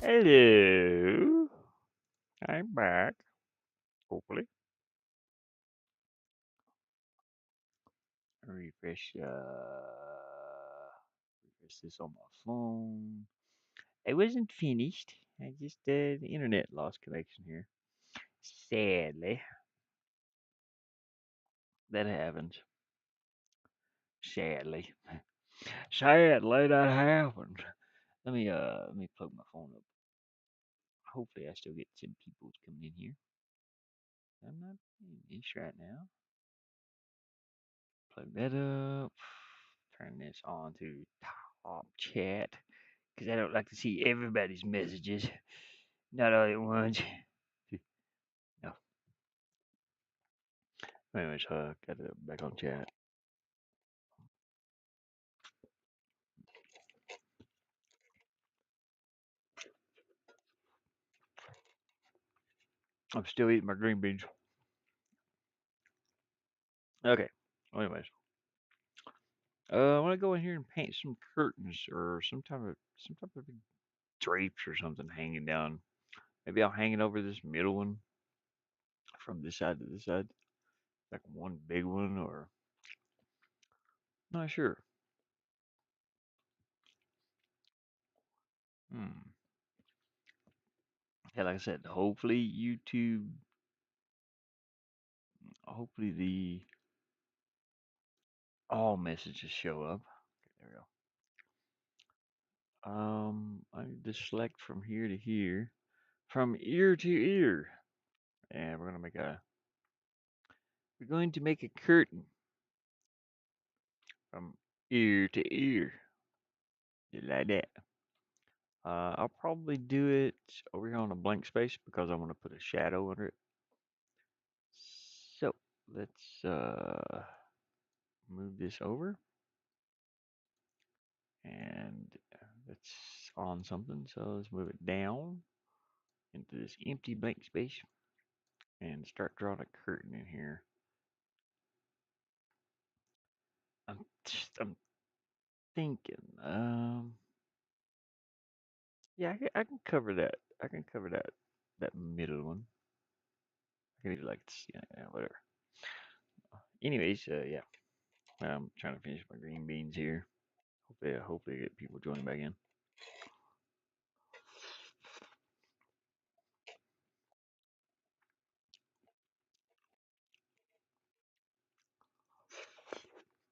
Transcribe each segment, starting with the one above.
Hello, I'm back. Hopefully, refresh. Refresh this on my phone. I wasn't finished. I just the internet lost connection here. Sadly, that happens. Sadly, sadly that happens. Let me plug my phone up. Hopefully, I still get some people coming in here. I'm not finished right now. Plug that up. Turn this on to top chat because I don't like to see everybody's messages, not all at once. No, anyways, got it back on chat. I'm still eating my green beans. Okay. Well, anyways, I want to go in here and paint some curtains or some type of drapes or something hanging down. Maybe I'll hang it over this middle one from this side to this side, like one big one, or not sure. Hmm. Yeah, like I said, hopefully YouTube, hopefully the all messages show up. Okay, there we go. I need to select from here to here, from ear to ear, and we're going to make a curtain from ear to ear, just like that. I'll probably do it over here on a blank space because I want to put a shadow under it. So let's move this over and let's on something. So let's move it down into this empty blank space and start drawing a curtain in here. I'm thinking. Yeah, I can cover that. I can cover that middle one. I can do like yeah, whatever. Anyways, yeah, I'm trying to finish my green beans here. Hopefully I get people joining back in.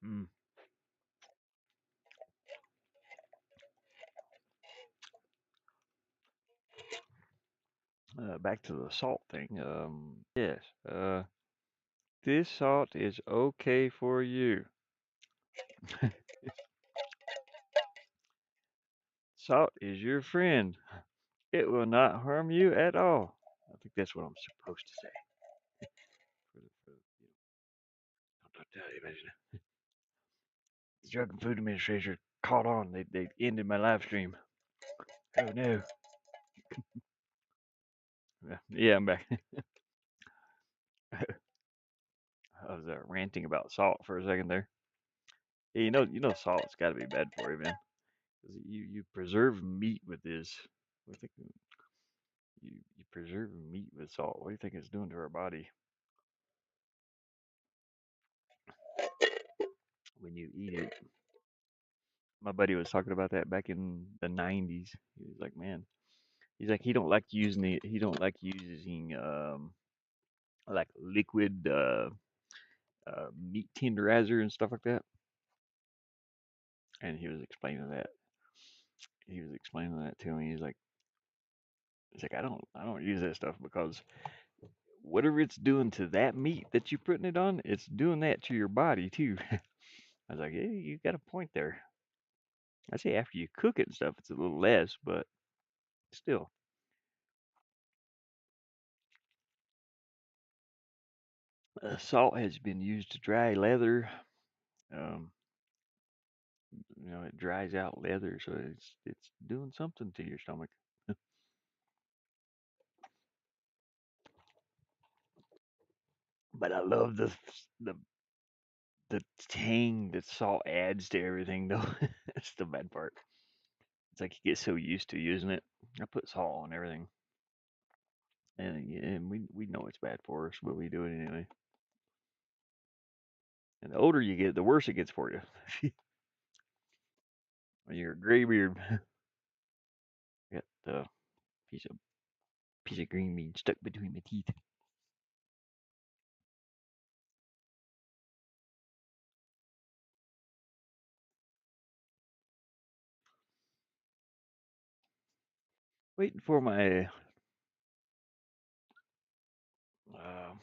Mm. Back to the salt thing. Yes. This salt is okay for you. Salt is your friend. It will not harm you at all. I think that's what I'm supposed to say. Don't tell anybody. The Drug and Food Administration caught on. They ended my live stream. Oh no. Yeah, I'm back. I was ranting about salt for a second there. Yeah, you know, salt's got to be bad for you, man. 'Cause you preserve meat with this. I think you preserve meat with salt. What do you think it's doing to our body when you eat it? My buddy was talking about that back in the '90s. He was like, man, he's like he don't like using like liquid meat tenderizer and stuff like that. And he was explaining that. He was explaining that to me. He's like, I don't use that stuff because whatever it's doing to that meat that you're putting it on, it's doing that to your body too. I was like, hey, you got a point there. I say after you cook it and stuff, it's a little less, but still. Salt has been used to dry leather. Um, it dries out leather, so it's doing something to your stomach. But I love the the tang that salt adds to everything, though. That's the bad part. It's like you get so used to using it. I put salt on everything, and we know it's bad for us, but we do it anyway. And the older you get, the worse it gets for you. When you're a graybeard, got the piece of piece of green bean stuck between my teeth. Waiting for my uh,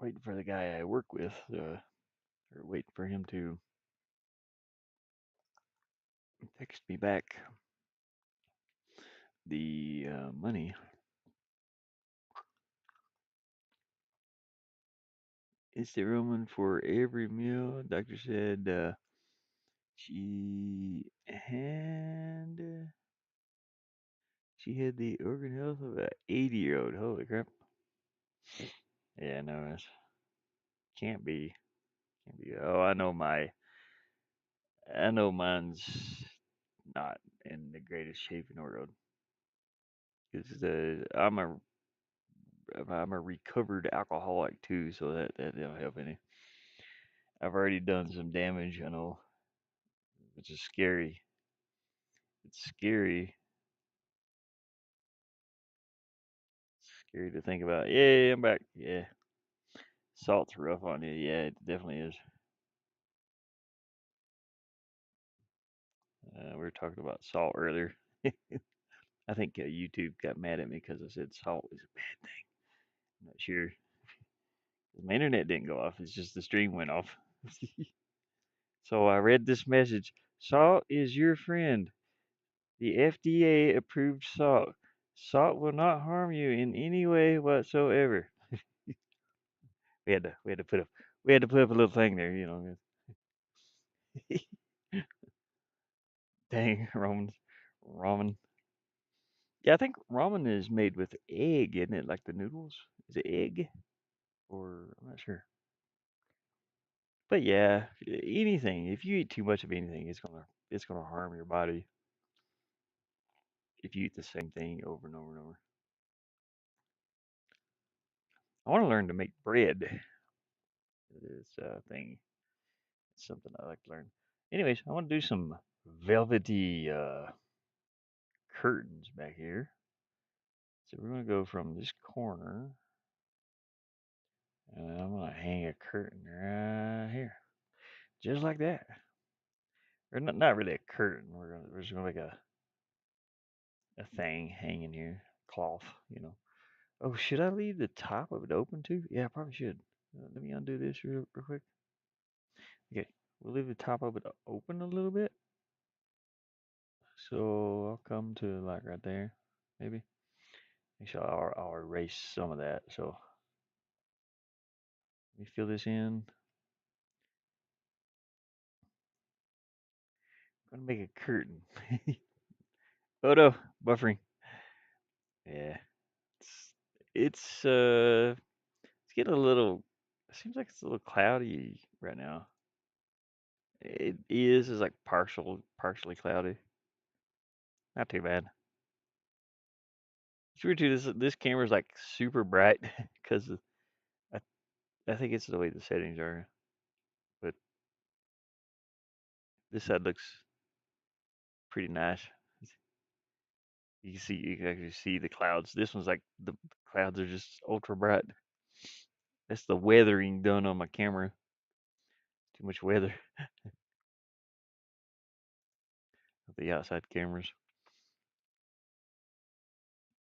waiting for the guy I work with, or waiting for him to text me back the money. Instant ramen for every meal. Doctor said she had she had the organ health of a 80-year-old. Holy crap! Yeah, no, it can't be. Can't be. Oh, I know mine's not in the greatest shape in the world because I'm a recovered alcoholic too, so that don't help any. I've already done some damage, I know, which is scary. It's scary to think about. Yeah, I'm back. Yeah, salt's rough on you. Yeah, it definitely is. We were talking about salt earlier. I think YouTube got mad at me because I said salt is a bad thing. I'm not sure. My internet didn't go off. It's just the stream went off. So I read this message. Salt is your friend. The FDA approved salt. Salt will not harm you in any way whatsoever. We had to put up a little thing there, you know. Dang, ramen. Yeah, I think ramen is made with egg, isn't it? Like the noodles. Is it egg? Or I'm not sure. But yeah, anything. If you eat too much of anything, it's gonna harm your body if you eat the same thing over and over and over. I want to learn to make bread. This thing. It's something I like to learn. Anyways, I want to do some velvety curtains back here. So we're gonna go from this corner, and I'm gonna hang a curtain right here, just like that. Or not really a curtain. We're just gonna make a thing hanging here, cloth, you know. Oh, should I leave the top of it open too? Yeah, I probably should. Let me undo this real quick. Okay, we'll leave the top of it open a little bit. So I'll come to like right there, maybe. Actually, I'll erase some of that. So let me fill this in. I'm gonna make a curtain. Oh no, buffering. Yeah, it's it's getting a little. It seems like it's a little cloudy right now. It is. It's like partially cloudy. Not too bad. It's weird too. This camera's like super bright because I I think it's the way the settings are. But this side looks pretty nice. You can actually see the clouds. This one's like the clouds are just ultra bright. That's the weathering done on my camera. Too much weather with the outside cameras.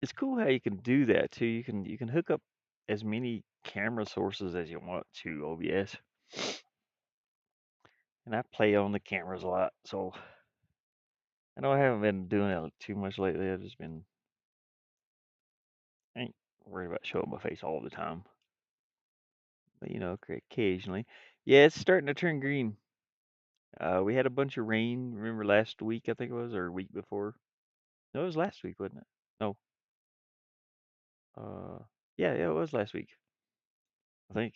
It's cool how you can do that too. You can hook up as many camera sources as you want to OBS. And I play on the cameras a lot, so I know I haven't been doing it too much lately. I've just been I ain't worried about showing my face all the time. But occasionally. Yeah, it's starting to turn green. We had a bunch of rain. Remember last week, I think it was, or week before? No, it was last week, wasn't it? No. Uh, yeah, it was last week, I think,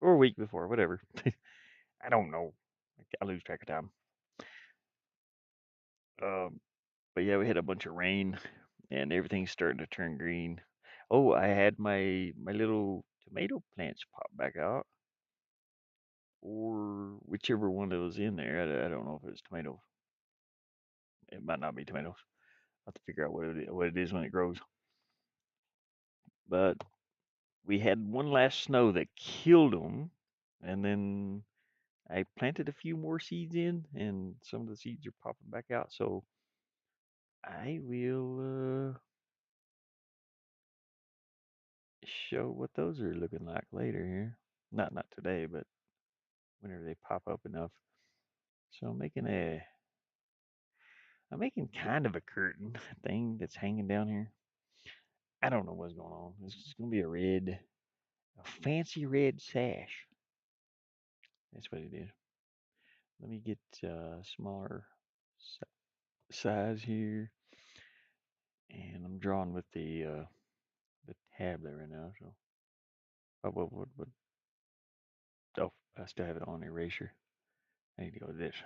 or week before, whatever. I don't know. I lose track of time. Um, but yeah, we had a bunch of rain, and everything's starting to turn green. Oh, I had my little tomato plants pop back out, or whichever one that was in there. I don't know if it was tomatoes. It might not be tomatoes. I'll have to figure out what it is when it grows. But we had one last snow that killed them, and then I planted a few more seeds in, and some of the seeds are popping back out. So I will show what those are looking like later here. Not today, but whenever they pop up enough. So I'm making kind of a curtain thing that's hanging down here. I don't know what's going on. It's just gonna be a fancy red sash. That's what it is. Let me get smaller size here, and I'm drawing with the tablet right now. So, what? Oh, I still have it on erasure. I need to go to this.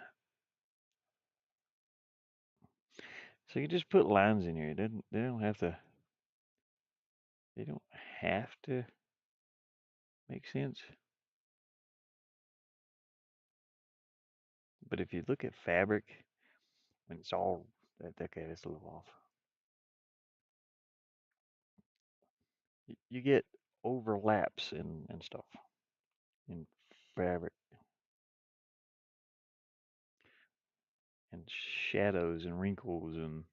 So you just put lines in here. They don't have to. They don't have to make sense. But if you look at fabric, when it's all okay, that's a little off. You get overlaps and stuff in fabric and shadows and wrinkles and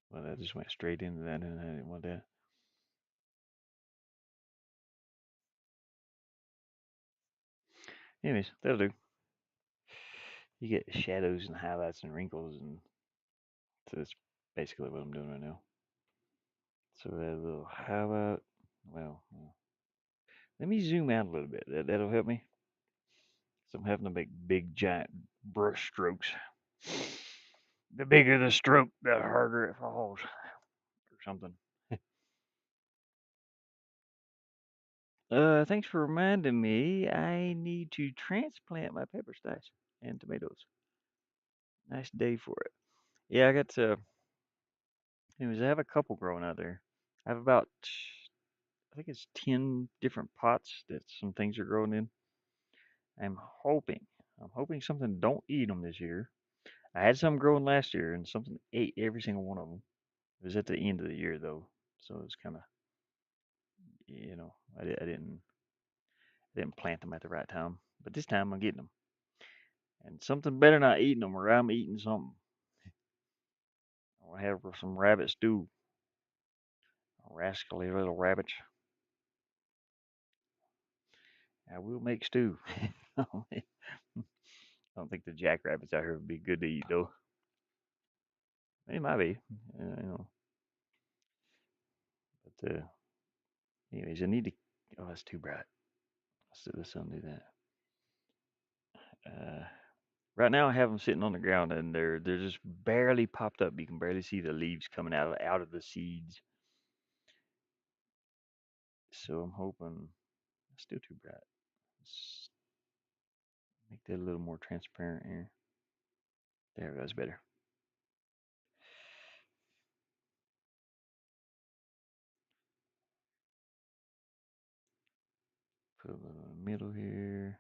well, that just went straight into that, and I didn't want that. Anyways, that'll do. You get shadows and highlights and wrinkles, and so that's basically what I'm doing right now. So that little highlight. Well, let me zoom out a little bit. That'll help me. So I'm having to make big, giant brush strokes. The bigger the stroke, the harder it falls, or something. Thanks for reminding me. I need to transplant my pepper stash and tomatoes. Nice day for it. Yeah, I got to. Anyways, I have a couple growing out there. I have about, I think it's 10 different pots that some things are growing in. I'm hoping, I'm hoping something don't eat them this year. I had some growing last year, and something ate every single one of them. It was at the end of the year though, so it was kind of, I didn't plant them at the right time. But this time I'm getting them, and something better not eating them, or I'm eating something. I'll have some rabbit stew. Rascally little rabbits. I will make stew. I don't think the jackrabbits out here would be good to eat though. They might be, you know. But anyways, I need to. Oh, that's too bright. Let's undo that. Uh, right now I have them sitting on the ground and they're just barely popped up. You can barely see the leaves coming out of the seeds. So I'm hoping it's still too bright. Let's make that a little more transparent here. There it goes better. Put a little in the middle here.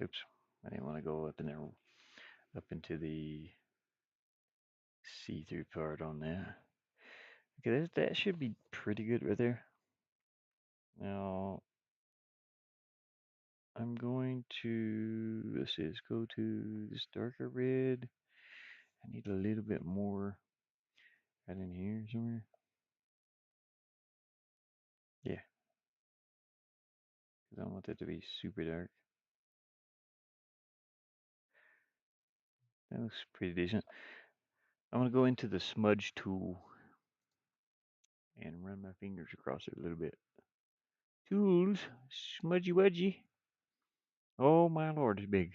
Oops, I didn't want to go up in there, up into the see-through part on that. Okay, that should be pretty good right there. Now I'm going to, let's see, let's go to this darker red. I need a little bit more right in here somewhere. Yeah, because I don't want that to be super dark. That looks pretty decent. I'm going to go into the smudge tool and run my fingers across it a little bit. Tools. Smudgy wudgy. Oh my lord, it's big.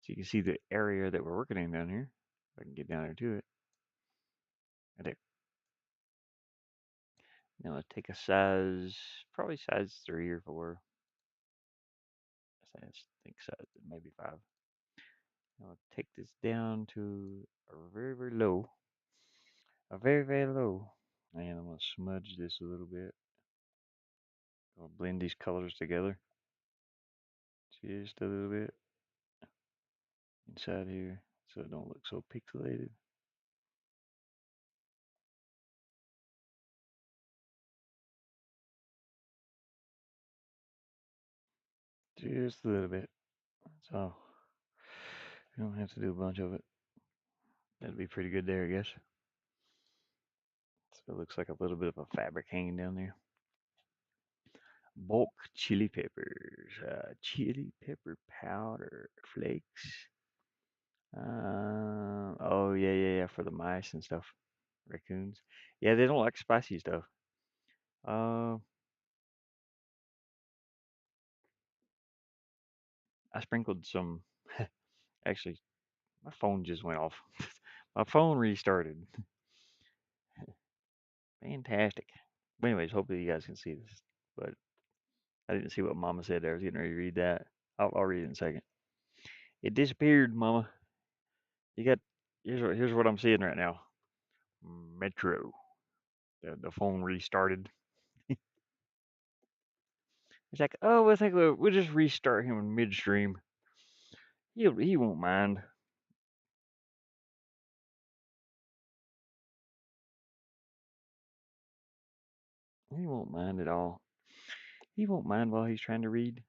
So you can see the area that we're working in down here. If I can get down there to it. Right there. Now I'll take a size, probably size 3 or 4. I think size, maybe 5. I'll take this down to a very, very low. A very, very low. And I'm going to smudge this a little bit. I'll blend these colors together. Just a little bit inside here so it don't look so pixelated. Just a little bit. So you don't have to do a bunch of it. That'd be pretty good there, I guess. So it looks like a little bit of a fabric hanging down there. Bulk chili peppers, chili pepper powder flakes. Oh yeah, yeah, yeah, for the mice and stuff, raccoons. Yeah, they don't like spicy stuff. Uh, I sprinkled some. Actually, my phone just went off. My phone restarted. Fantastic. But anyways, hopefully you guys can see this. But I didn't see what Mama said there. I was getting ready to read that. I'll read it in a second. It disappeared, Mama. You got here's what I'm seeing right now. Metro. The phone restarted. It's like, oh, I think we'll just restart him in midstream. He won't mind. He won't mind at all. He won't mind while he's trying to read.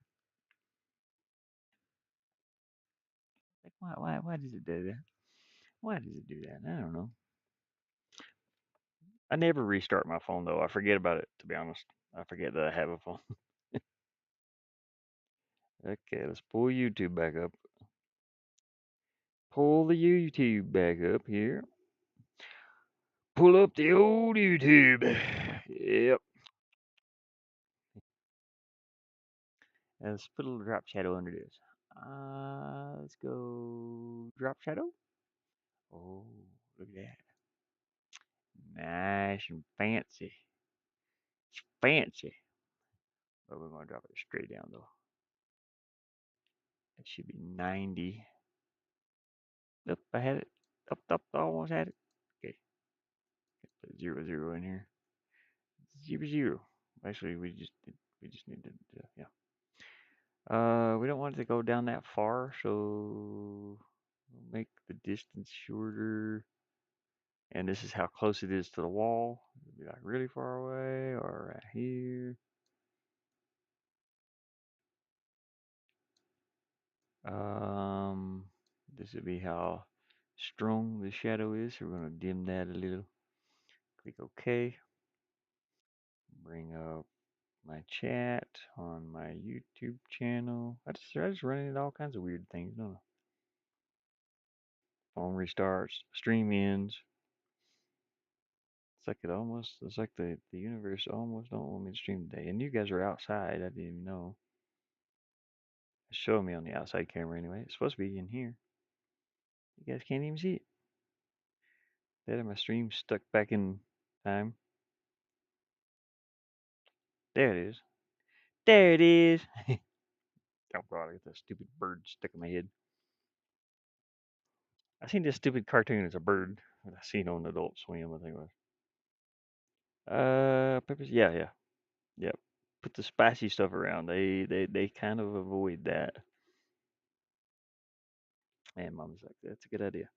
Like, why does it do that? Why does it do that? I don't know. I never restart my phone though. I forget about it, to be honest. I forget that I have a phone. Okay, let's pull YouTube back up. Pull the YouTube back up here. Pull up the old YouTube. Yep. And let's put a little drop shadow under this. Let's go drop shadow. Oh, look at that. Nice and fancy. It's fancy. But we're going to drop it straight down though. It should be 90. Up, I had it. Up, almost had it. Okay, put 0, 0 in here. 0, 0. Actually, we just need to, yeah. We don't want it to go down that far, so we'll make the distance shorter. And this is how close it is to the wall. It'll be like really far away or right here. Um, this would be how strong the shadow is. So we're going to dim that a little. Click OK. Bring up my chat on my YouTube channel. I just run into all kinds of weird things, don't I? Phone restarts, stream ends. It's like the universe almost don't want me to stream today. And you guys are outside. I didn't even know. It's showing me on the outside camera anyway. It's supposed to be in here. You guys can't even see it. That my stream stuck back in time. There it is. There it is. Oh god, I got that stupid bird stuck in my head. I seen this stupid cartoon as a bird that I seen on Adult Swim, I think it was. Peppers. Yeah, yeah, yep. Put the spicy stuff around. They kind of avoid that. And Mom's like, that's a good idea.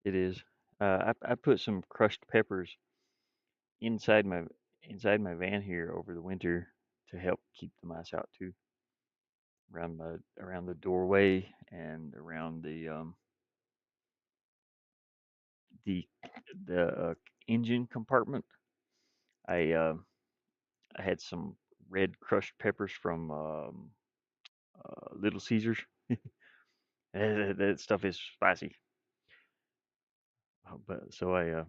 It is. I put some crushed peppers inside my inside my van here over the winter to help keep the mice out too. Around the doorway and around the the engine compartment. I uh, I had some red crushed peppers from Little Caesars. That stuff is spicy. But so I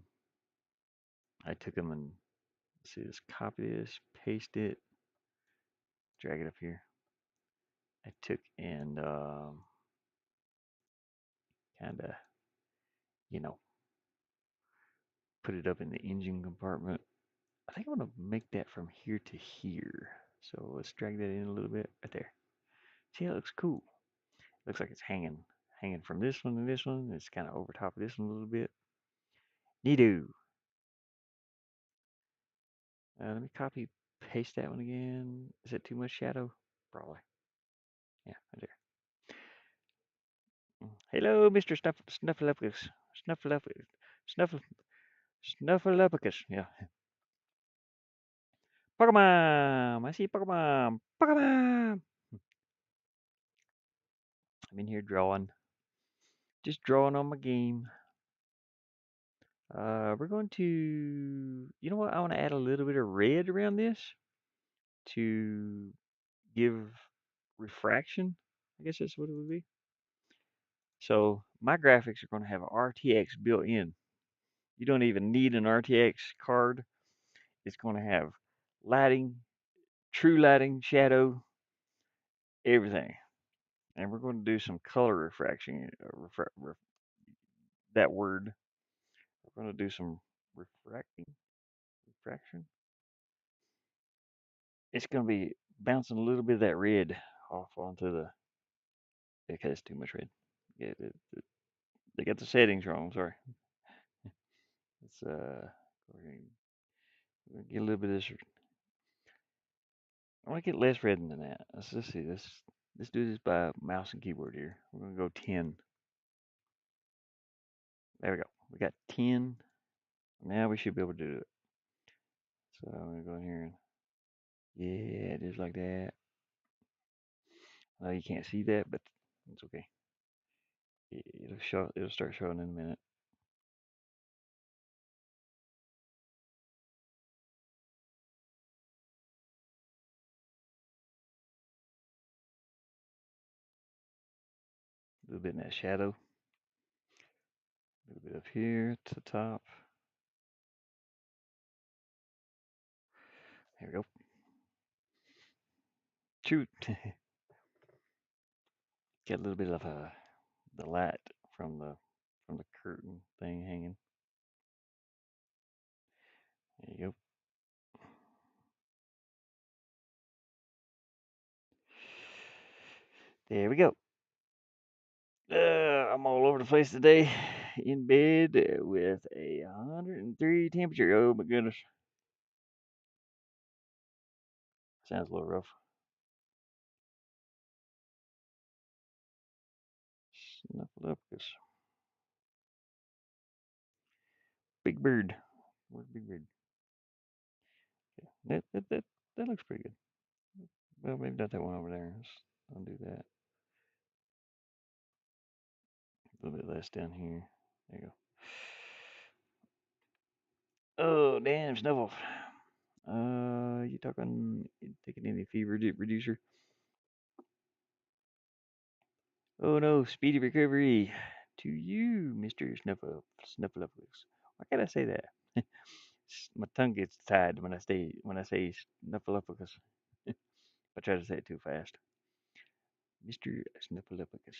took them and let's see, just copy this, paste it. drag it up here. I took and kind of, you know, put it up in the engine compartment. I think I want to make that from here to here. So let's drag that in a little bit right there. See, it looks cool. Looks like it's hanging from this one to this one. It's kind of over top of this one a little bit. Neato. Let me copy paste that one again. Is it too much shadow? Probably. Yeah, right there. Hello, Mr. Snuffleupagus. Snuffleupagus. Snuffle, Snuffleupagus. Yeah. Pokemon! I see Pokemon! Pokemon! I'm in here drawing. Just drawing on my game. We're going to, you know what? I want to add a little bit of red around this to give refraction. I guess that's what it would be. So my graphics are going to have RTX built in. You don't even need an RTX card. It's going to have lighting, true lighting, shadow, everything. And we're going to do some color refraction. That word. We're going to do some refraction. It's going to be bouncing a little bit of that red off onto the. Okay, it's too much red. Yeah, they got the settings wrong. Sorry. Let's go ahead and get a little bit of this. I want to get less red than that. Let's see. Let's do this by mouse and keyboard here. We're gonna go 10. There we go. We got 10. Now we should be able to do it. So I'm gonna go in here and yeah, just like that. You can't see that, but it's okay. It'll show. It'll start showing in a minute. A little bit in that shadow. A little bit up here to the top. There we go. Shoot. Get a little bit of the light from the curtain thing hanging. There you go. There we go. I'm all over the place today. In bed with a 103 temperature. Oh my goodness. Sounds a little rough. Snuffleupagus. Big Bird. Where's Big Bird? Okay. That looks pretty good. Well, maybe not that one over there. Let's undo that. A little bit less down here. There you go. Oh, damn, Snuffle. You taking any fever reducer? Oh no, speedy recovery to you, Mr. Snuffleupagus. Why can't I say that? My tongue gets tied when I say Snuffleupagus. I try to say it too fast. Mr. Snuffleupagus.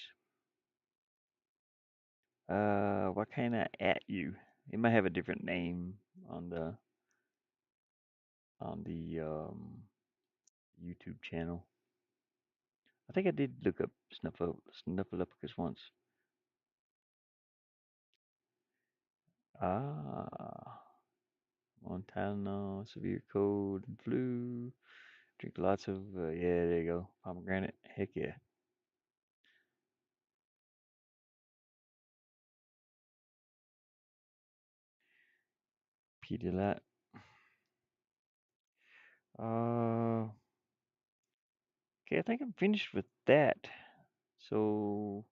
What kind of at you? It might have a different name on the YouTube channel. I think I did look up Snuffleupagus once. Ah, Montana, severe cold and flu. Drink lots of, yeah, there you go. Pomegranate. Heck yeah. Pedialyte. Uh, okay, I think I'm finished with that. So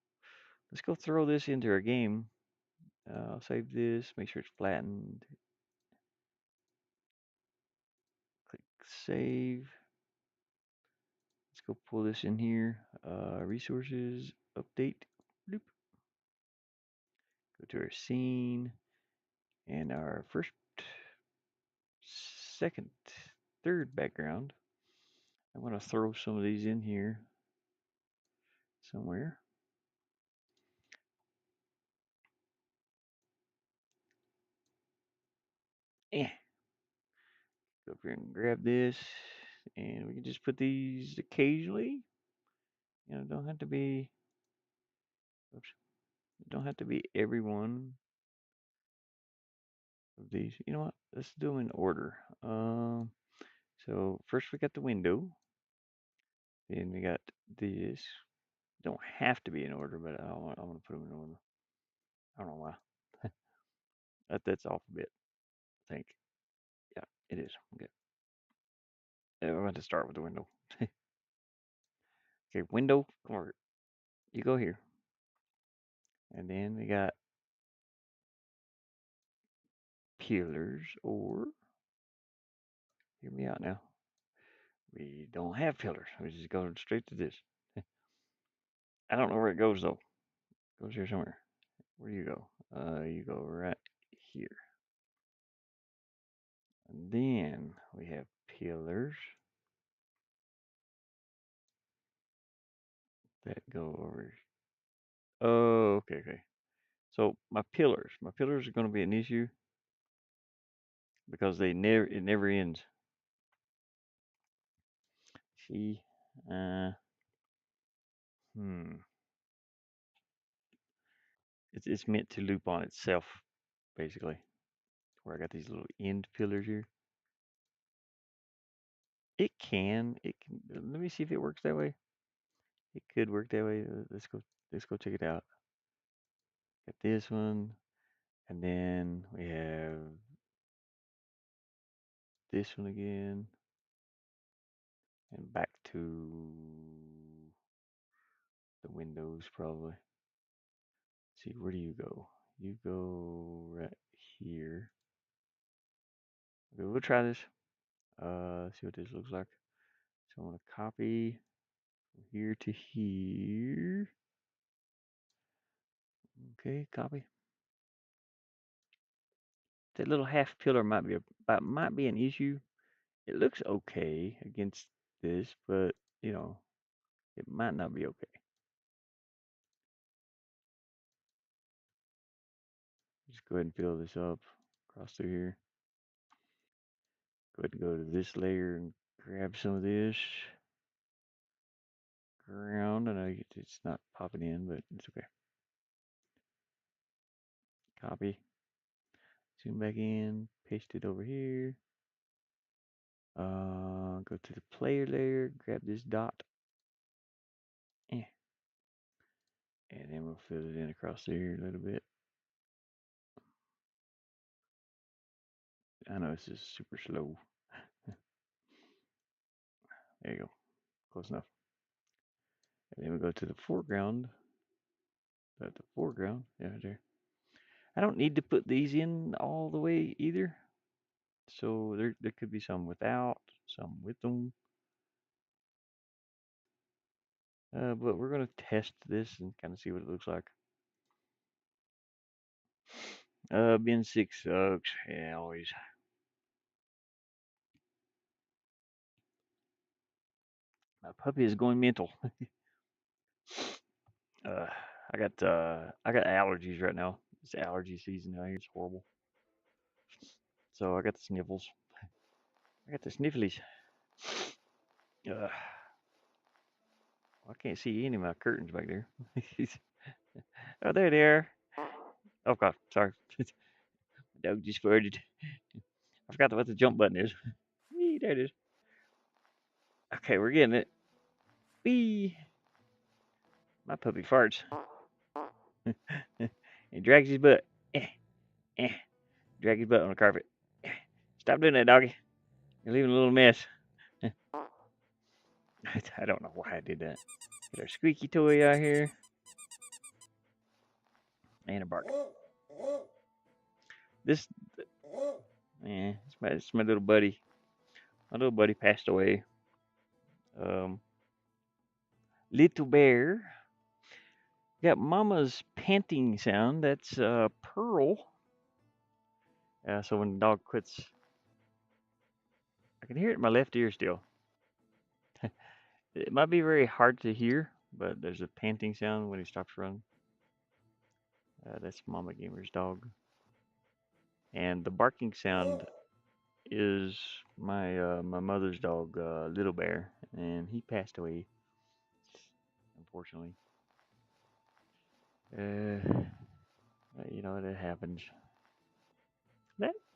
let's go throw this into our game. I'll save this, make sure it's flattened. Click save. Let's go pull this in here. Resources, update. Bloop. Go to our scene and our first, second, third background. I'm gonna throw some of these in here somewhere. Eh. Go up here and grab this, and we can just put these occasionally. You know, don't have to be. Oops, don't have to be every one of these. You know what? Let's do them in order. So first we got the window. Then we got this. Don't have to be in order, but I want to put them in order. I don't know why. That's off a bit. I think. Yeah, it is. Okay. Yeah, we're going to start with the window. Okay, window. Come over. You go here, and then we got pillars. Or hear me out now. We don't have pillars. We just go straight to this. I don't know where it goes though. It goes here somewhere. Where do you go? You go right here. And then we have pillars that go over. Oh, okay, okay. So my pillars are going to be an issue because it never ends. See, uh, hmm, it's meant to loop on itself, basically. Where I got these little end pillars here. It can. It can. Let me see if it works that way. It could work that way. Let's go. Let's go check it out. Got this one, and then we have this one again, and back to the windows probably. Let's see, where do you go? You go right here. Okay, we'll try this. See what this looks like. So I want to copy from here to here. Okay, copy. That little half pillar might be an issue. It looks okay against this, but you know, it might not be okay. Just go ahead and fill this up across through here. Go ahead and go to this layer and grab some of this ground. I know it's not popping in, but it's okay. Copy. Zoom back in. Paste it over here. Go to the player layer. Grab this dot. Eh. And then we'll fill it in across here a little bit. I know this is super slow. There you go. Close enough. And then we go to the foreground. The foreground. Yeah, right there. I don't need to put these in all the way either. So there could be some without, some with them. But we're gonna test this and kind of see what it looks like. Bin 6 sucks. Yeah, always. My puppy is going mental. uh, I got allergies right now. It's allergy season out here. It's horrible. So I got the sniffles. I got the snifflies. I can't see any of my curtains back there. Oh, there they are. Oh God, sorry. Dog just farted. I forgot what the jump button is. There it is. Okay, we're getting it. Wee. My puppy farts. He drags his butt. Eh, eh. Drag his butt on the carpet. Eh. Stop doing that, doggy. You're leaving a little mess. I don't know why I did that. Get our squeaky toy out here. And a bark. This, it's my little buddy. My little buddy passed away. Um, Little bear. Got Mama's panting sound. That's Pearl. So when the dog quits, I can hear it in my left ear still. It might be very hard to hear, but there's a panting sound when he stops running. That's Mama Gamer's dog. And the barking sound is my mother's dog, Little Bear, and he passed away, unfortunately. Uh, you know that happens.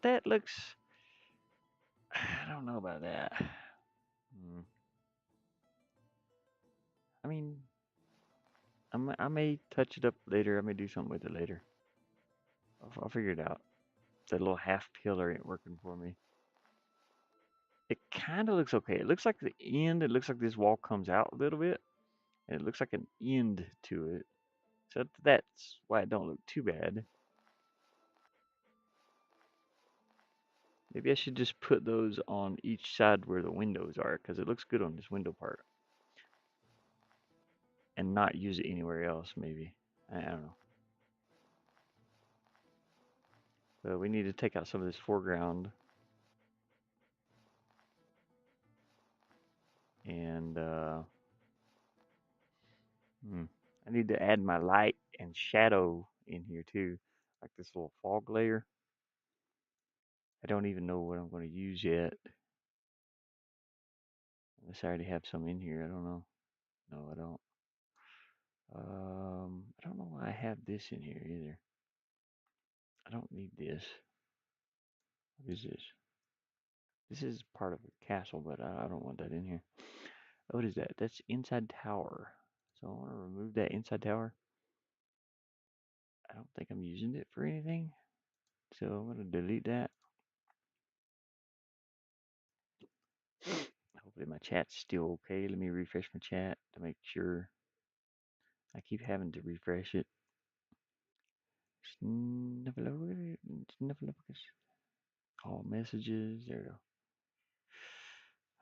That looks. I don't know about that. Hmm. I mean, I may touch it up later. I may do something with it later. I'll figure it out. That little half pillar ain't working for me. It kind of looks okay. It looks like the end. It looks like this wall comes out a little bit, and it looks like an end to it. So that's why it don't look too bad. Maybe I should just put those on each side where the windows are, because it looks good on this window part, and not use it anywhere else. Maybe I don't know. But we need to take out some of this foreground, and hmm, I need to add my light and shadow in here too, like this little fog layer. I don't even know what I'm going to use yet. Unless I already have some in here. I don't know. No, I don't. I don't know why I have this in here either. I don't need this. What is this? This is part of a castle, but I don't want that in here. What is that? That's inside tower. So I want to remove that inside tower. I don't think I'm using it for anything. So I'm going to delete that. Hopefully my chat's still okay. Let me refresh my chat to make sure. I keep having to refresh it. All messages. There we go.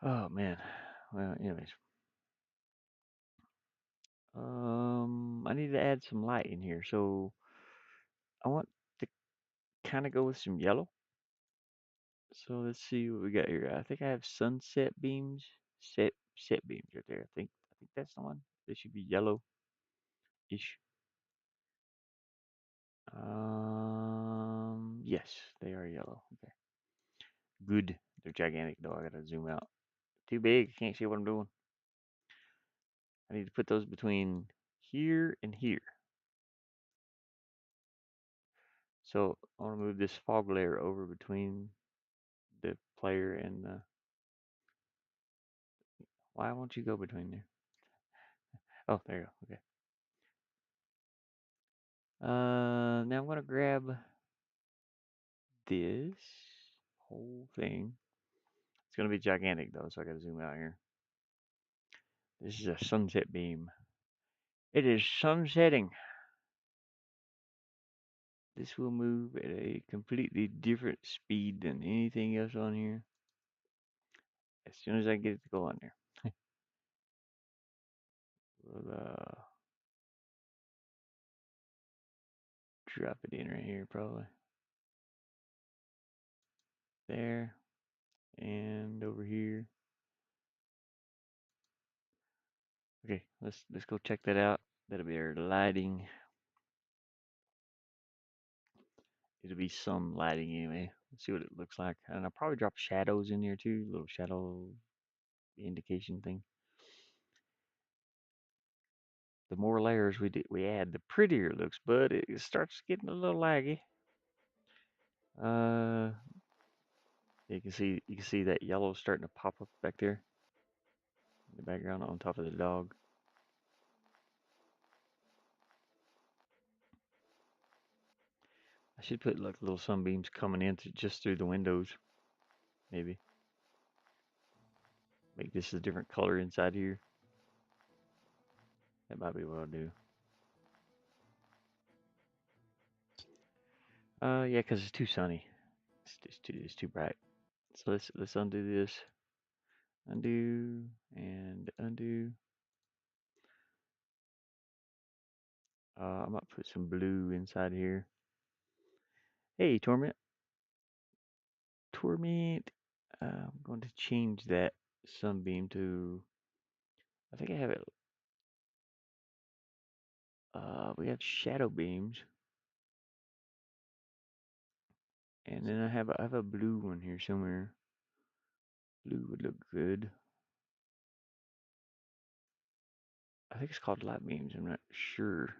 Oh man. Well, anyways. I need to add some light in here. So I want to kind of go with some yellow. So let's see what we got here. I think I have sunset beams, set beams right there. I think that's the one. They should be yellow-ish. Yes, they are yellow. Okay, good. They're gigantic though. I gotta zoom out. Too big. I can't see what I'm doing. I need to put those between here and here. So I want to move this fog layer over between the player and the. Why won't you go between there? Oh, there you go. Okay. Now I'm gonna grab this whole thing. It's gonna be gigantic though, so I gotta zoom out here. This is a sunset beam. It is sunsetting. This will move at a completely different speed than anything else on here. As soon as I get it to go on there, we'll drop it in right here, probably there and over here. Okay, let's go check that out. That'll be our lighting. It'll be some lighting anyway. Let's see what it looks like. And I'll probably drop shadows in here too, little shadow indication thing. The more layers we add, the prettier it looks, but it starts getting a little laggy. Uh, you can see that yellow starting to pop up back there in the background on top of the dog. I should put like little sunbeams coming in just through the windows, maybe. Make this a different color inside here. That might be what I'll do. Yeah, 'cause it's too sunny. It's too bright. So let's undo this. Undo and undo. I might put some blue inside here. Hey, Torment. Torment. I'm going to change that sunbeam to I think I have it. We have shadow beams, and then I have a blue one here somewhere. Blue would look good. I think it's called light beams. I'm not sure.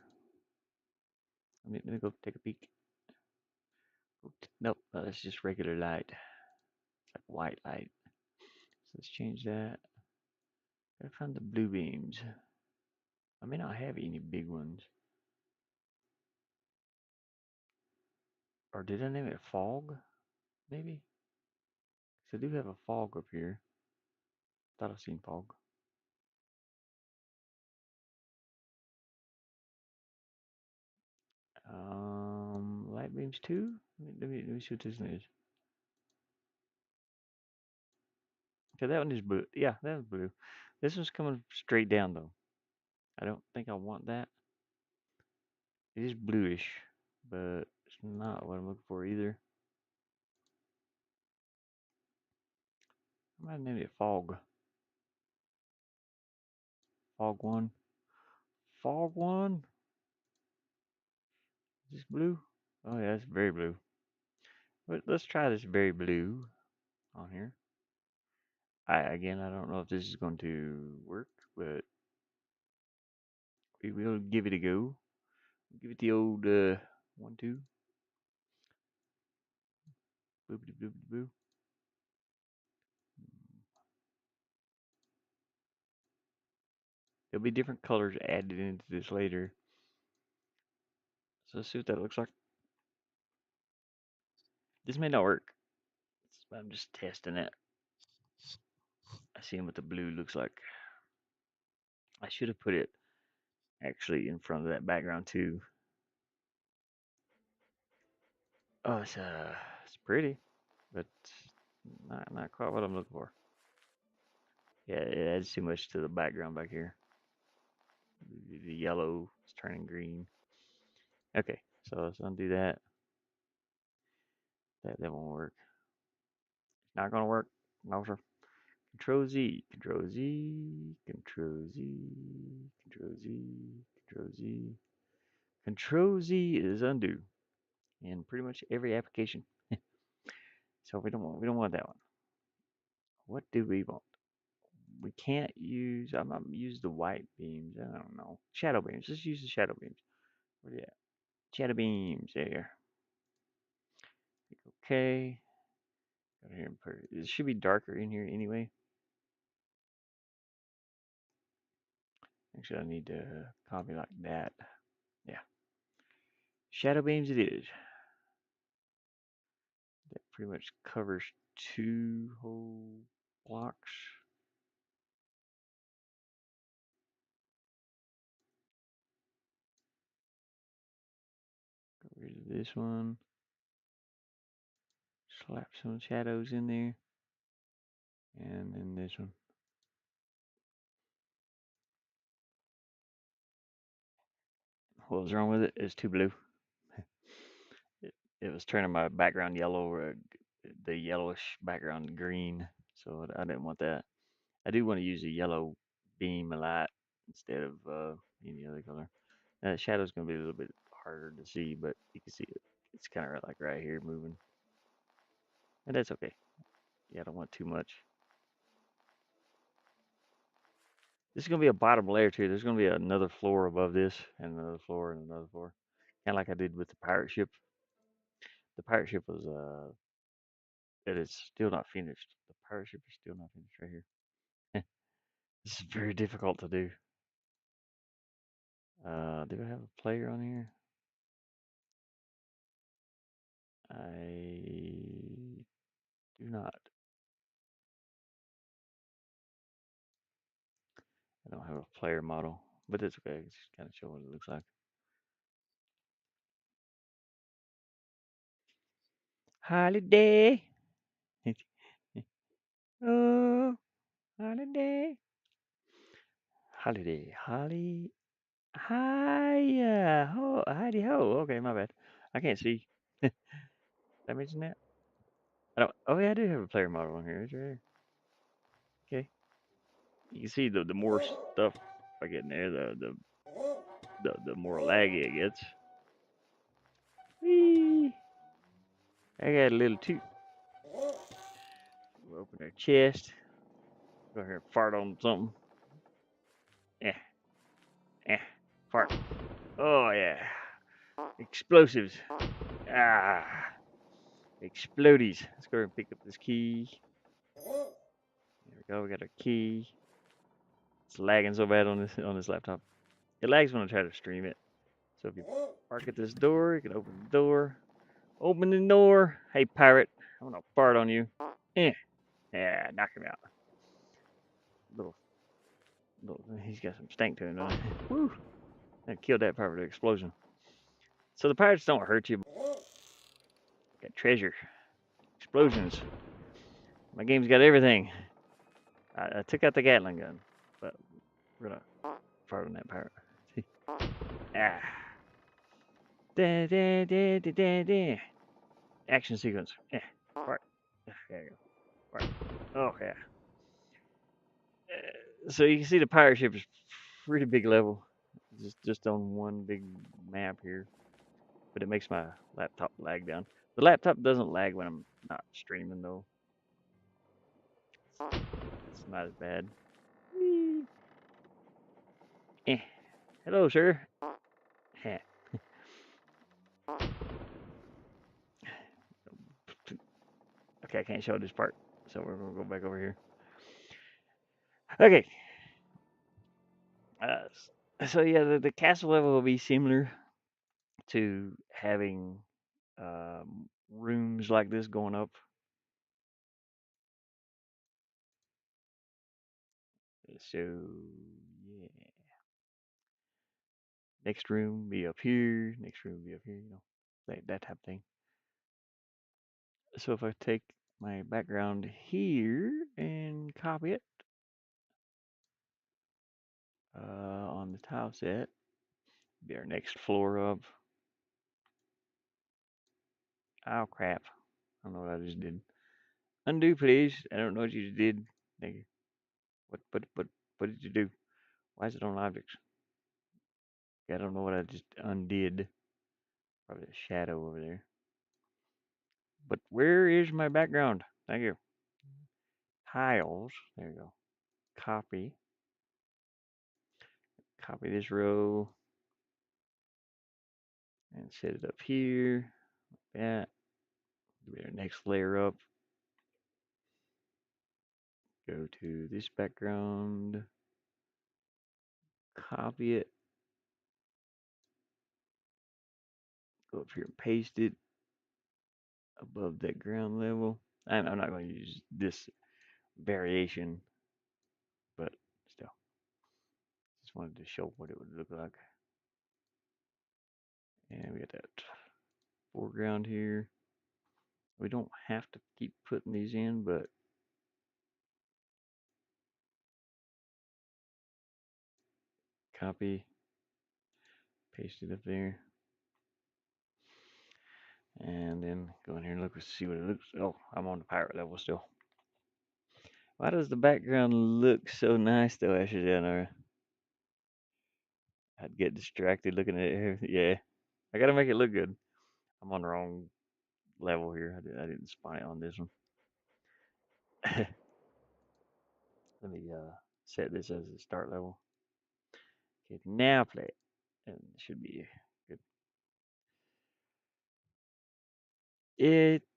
Let me go take a peek. Nope, that's just regular light. It's like white light. So let's change that. Gotta find the blue beams. I may not have any big ones. Or did I name it fog? Maybe? So I do have a fog up here. Thought I've seen fog. Light beams too? Let me see what this one is. Okay, that one is blue. Yeah, that was blue. This one's coming straight down though. I don't think I want that. It is bluish, but it's not what I'm looking for either. I might name it fog. Fog one. Fog one? Is this blue? Oh yeah, it's very blue. But let's try this very blue on here. Again, I don't know if this is going to work, but we will give it a go. Give it the old 1, 2. Boopity boopity boo. There'll be different colors added into this later. So let's see what that looks like. This may not work. I'm just testing it. I see what the blue looks like. I should have put it actually in front of that background too. Oh, it's pretty, but not quite what I'm looking for. Yeah, it adds too much to the background back here. The yellow is turning green. Okay, so let's undo that. That won't work. It's not gonna work. No sir. Control Z, Control Z, Control Z, Control Z, Control Z. Control Z is undo in pretty much every application. So we don't want that one. What do we want? We can't use. I'm not use the white beams. I don't know. Shadow beams. Let's use the shadow beams. Where they at? Shadow beams there. Okay. Go here and put it should be darker in here anyway. Actually, I need to copy like that. Yeah. Shadow beams it is. That pretty much covers 2 whole blocks. Get rid of this one. Slap some shadows in there. And then this one. What was wrong with it? It's too blue. It was turning my background yellow, or the yellowish background green. So I didn't want that. I do want to use a yellow beam a lot instead of any other color. Shadow's gonna be a little bit harder to see, but you can see it. It's kind of like right here moving, and that's okay. Yeah, I don't want too much. This is gonna be a bottom layer too. There's gonna be another floor above this, and another floor, and another floor, kind of like I did with the pirate ship. The pirate ship was it is still not finished. The pirate ship is still not finished right here. This is very difficult to do. Do I have a player on here? I do not. I don't have a player model, but it's okay. It's just kind of show what it looks like. Holiday. Oh, holiday. Holiday. Hi. Ho. Heidi ho. Okay, my bad. I can't see. Did I mention that? I don't. Oh yeah, I do have a player model on here. It's right here. Okay. You can see the more stuff I get in there, the more laggy it gets. Whee! I got a little toot. We'll open our chest. Go here and fart on something. Eh, eh, fart. Oh yeah. Explosives. Ah, explodies. Let's go and pick up this key. There we go. We got our key. It's lagging so bad on this laptop. It lags when I try to stream it. So if you park at this door, you can open the door. Open the door. Hey pirate, I'm gonna fart on you. Eh. Yeah, knock him out. Little, he's got some stank to him, don't he? Woo! I killed that pirate with an explosion. So the pirates don't hurt you. Got treasure, explosions. My game's got everything. I took out the Gatling gun, but we're gonna fart on that pirate. See? Ah. Da, da, da, da, da, da. Action sequence. Yeah. Fart. There you go. Fart. Oh yeah. So you can see the pirate ship is pretty big level, just on one big map here. But it makes my laptop lag down. The laptop doesn't lag when I'm not streaming though. It's not as bad. Eh. Hello, sir. Eh. Okay, I can't show this part, so we're gonna go back over here. Okay. So yeah, the castle level will be similar to having rooms like this going up. So yeah, next room be up here, next room be up here, that type of thing. So if I take my background here and copy it on the tile set, be our next floor up. Oh crap! I don't know what I just did. Undo, please. I don't know what you just did. Thank you. What did you do? Why is it on objects? I don't know what I just undid. Probably a shadow over there. But where is my background? Thank you. Tiles. There you go. Copy. Copy this row and set it up here. Like that. Do our next layer up. Go to this background. Copy it. Go up here and paste it above that ground level. I'm not going to use this variation, but still, just wanted to show what it would look like. And we got that foreground here. We don't have to keep putting these in, but copy, paste it up there. And then go in here and look and see what it looks. Oh, I'm on the pirate level still. Why does the background look so nice though, Asher Janara? I'd get distracted looking at it. Yeah, I gotta make it look good. I'm on the wrong level here. I didn't spawn it on this one. Let me set this as the start level. Okay, now play it. And it should be good.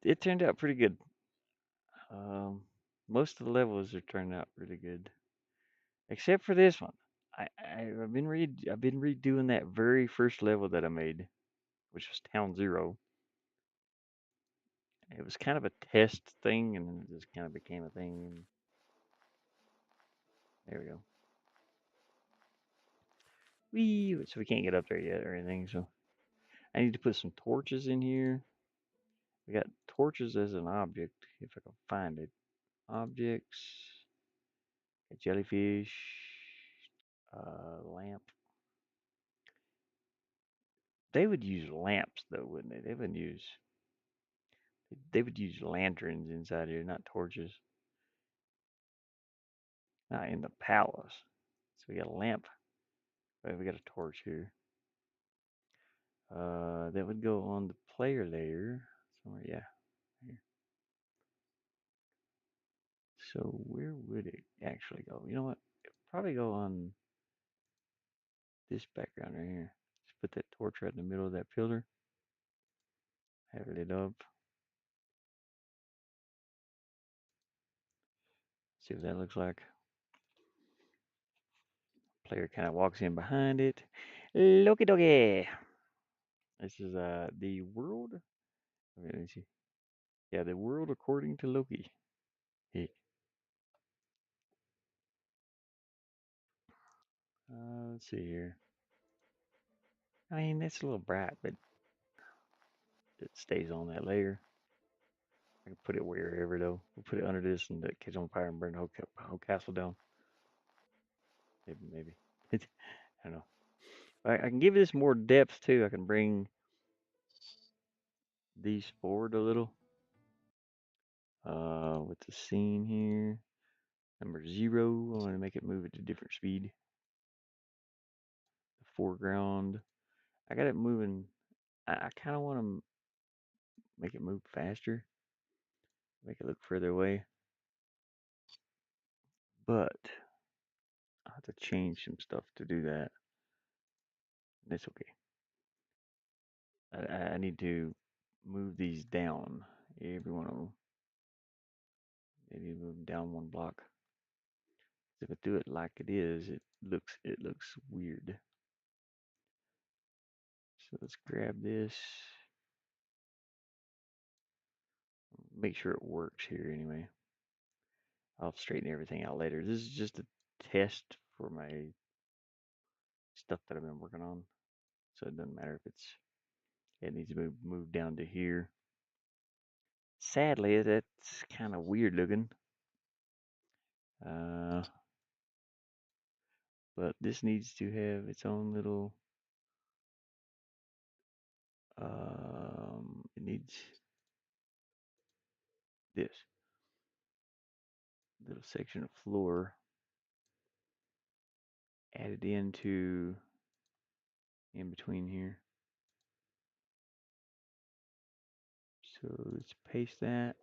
It turned out pretty good. Um, most of the levels are turning out really good, except for this one. I've been redoing that very first level that I made, which was Town Zero. It was kind of a test thing, and then it just kind of became a thing. And there we go. Wee! So we can't get up there yet or anything. So I need to put some torches in here. We got torches as an object, if I can find it. Objects, a jellyfish, lamp. They would use lamps though, wouldn't they? They would use lanterns inside here, not torches. Not in the palace. So we got a lamp. Right, we got a torch here. That would go on the player layer somewhere. Yeah, here. So where would it actually go? You know what? It'd probably go on this background right here. Just put that torch right in the middle of that pillar. Have it lit up. See what that looks like. Player kind of walks in behind it. Loki dokie. This is the world. Okay, let me see. Yeah, the world according to Loki. Hey. Let's see here. I mean, it's a little bright, but it stays on that layer. I can put it wherever though. We'll put it under this and it catch on fire and burn the whole castle down. Maybe. I don't know. I can give this more depth too. I can bring these forward a little. With the scene here. Number 0, I want to make it move at a different speed. The foreground. I got it moving. I kind of want to make it move faster. Make it look further away. But I have to change some stuff to do that. That's okay. I need to move these down. Every one of them. Maybe move them down 1 block. If I do it like it is, it looks weird. So let's grab this. Make sure it works here anyway. I'll straighten everything out later. This is just a test for my stuff that I've been working on. So it doesn't matter if it needs to move down to here. Sadly, that's kind of weird looking. Uh, but this needs to have its own little. It needs this little section of floor added into in between here. So let's paste that.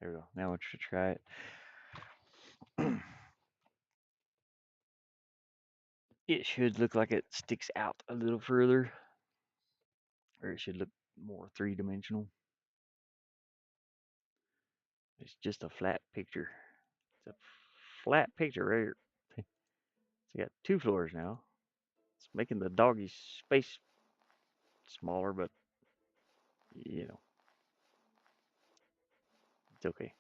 There we go. Now let's try it. It should look like it sticks out a little further, or it should look more three-dimensional. It's just a flat picture. It's a flat picture right here. So you got 2 floors now. It's making the doggy space smaller, but you know, it's okay.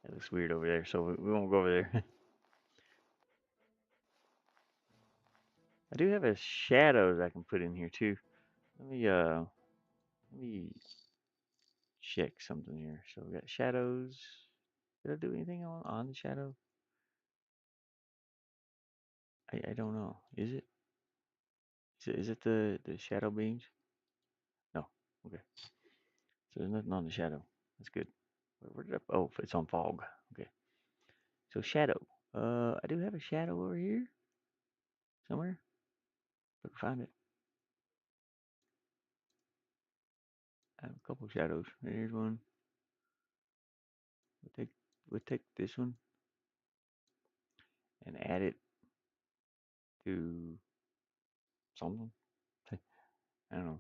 It looks weird over there, so we won't go over there. I do have a shadows I can put in here too. Let me check something here. So we got shadows. Did I do anything on the shadow? I don't know. Is it the shadow beams? No. Okay. So there's nothing on the shadow. That's good. Where did I? Oh, it's on fog. Okay. So shadow. I do have a shadow over here somewhere. If I can find it. I have a couple shadows. Here's one. We'll take this one and add it to something. I don't know.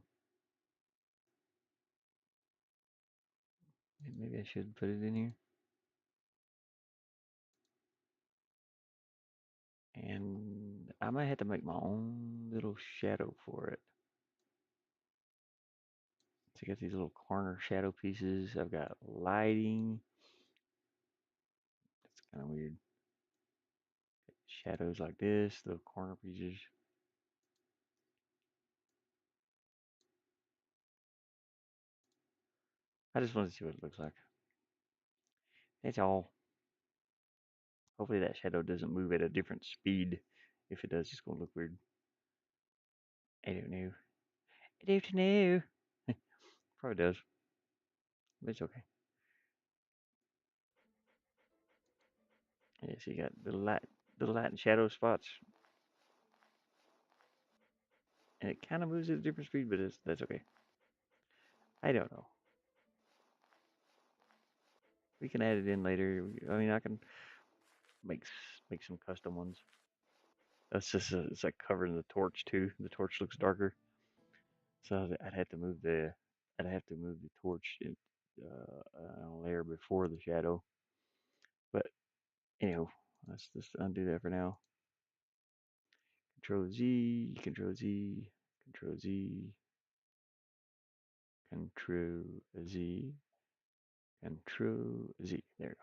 Maybe I should put it in here. And I might have to make my own little shadow for it. So I got these little corner shadow pieces. I've got lighting. That's kind of weird. Shadows like this, the corner pieces. I just want to see what it looks like. That's all. Hopefully that shadow doesn't move at a different speed. If it does, it's gonna look weird. I don't know. I don't know. Probably does. But it's okay. Yeah, so you got little light and shadow spots, and it kind of moves at a different speed, but that's okay. I don't know. We can add it in later. I mean, I can make make some custom ones. That's just it's like covering the torch too. The torch looks darker, so I'd have to move the torch a layer before the shadow. But anyhow, let's just undo that for now. Control Z, Control Z, Control Z, Control Z, Control Z. There we go.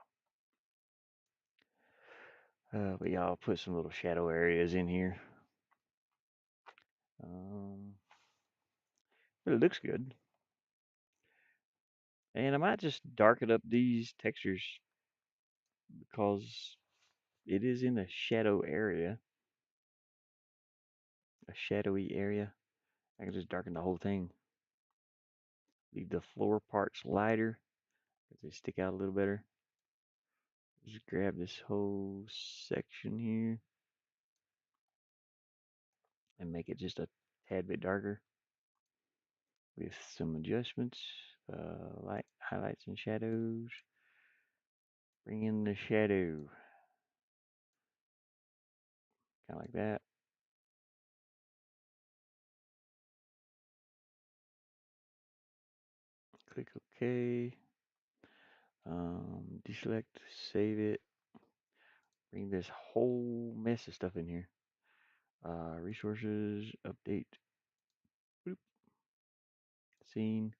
But yeah, I'll put some little shadow areas in here. Um, but it looks good. And I might just darken up these textures because it is in a shadow area, a shadowy area. I can just darken the whole thing. Leave the floor parts lighter because they stick out a little better. Just grab this whole section here and make it just a tad bit darker with some adjustments, light highlights and shadows. Bring in the shadow, kind of like that. Click OK. Deselect, save it. Bring this whole mess of stuff in here. Resources, update. Boop. Scene.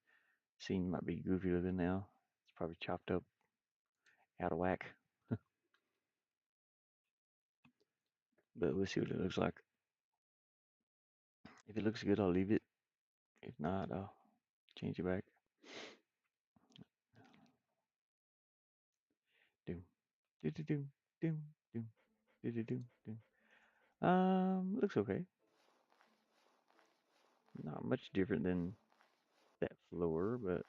Scene might be goofy looking now. It's probably chopped up, out of whack. But we'll see what it looks like. If it looks good, I'll leave it. If not, I'll change it back. Doom, doom, doom, doom, doom, doom, doom, doom. Looks okay. Not much different than that floor, but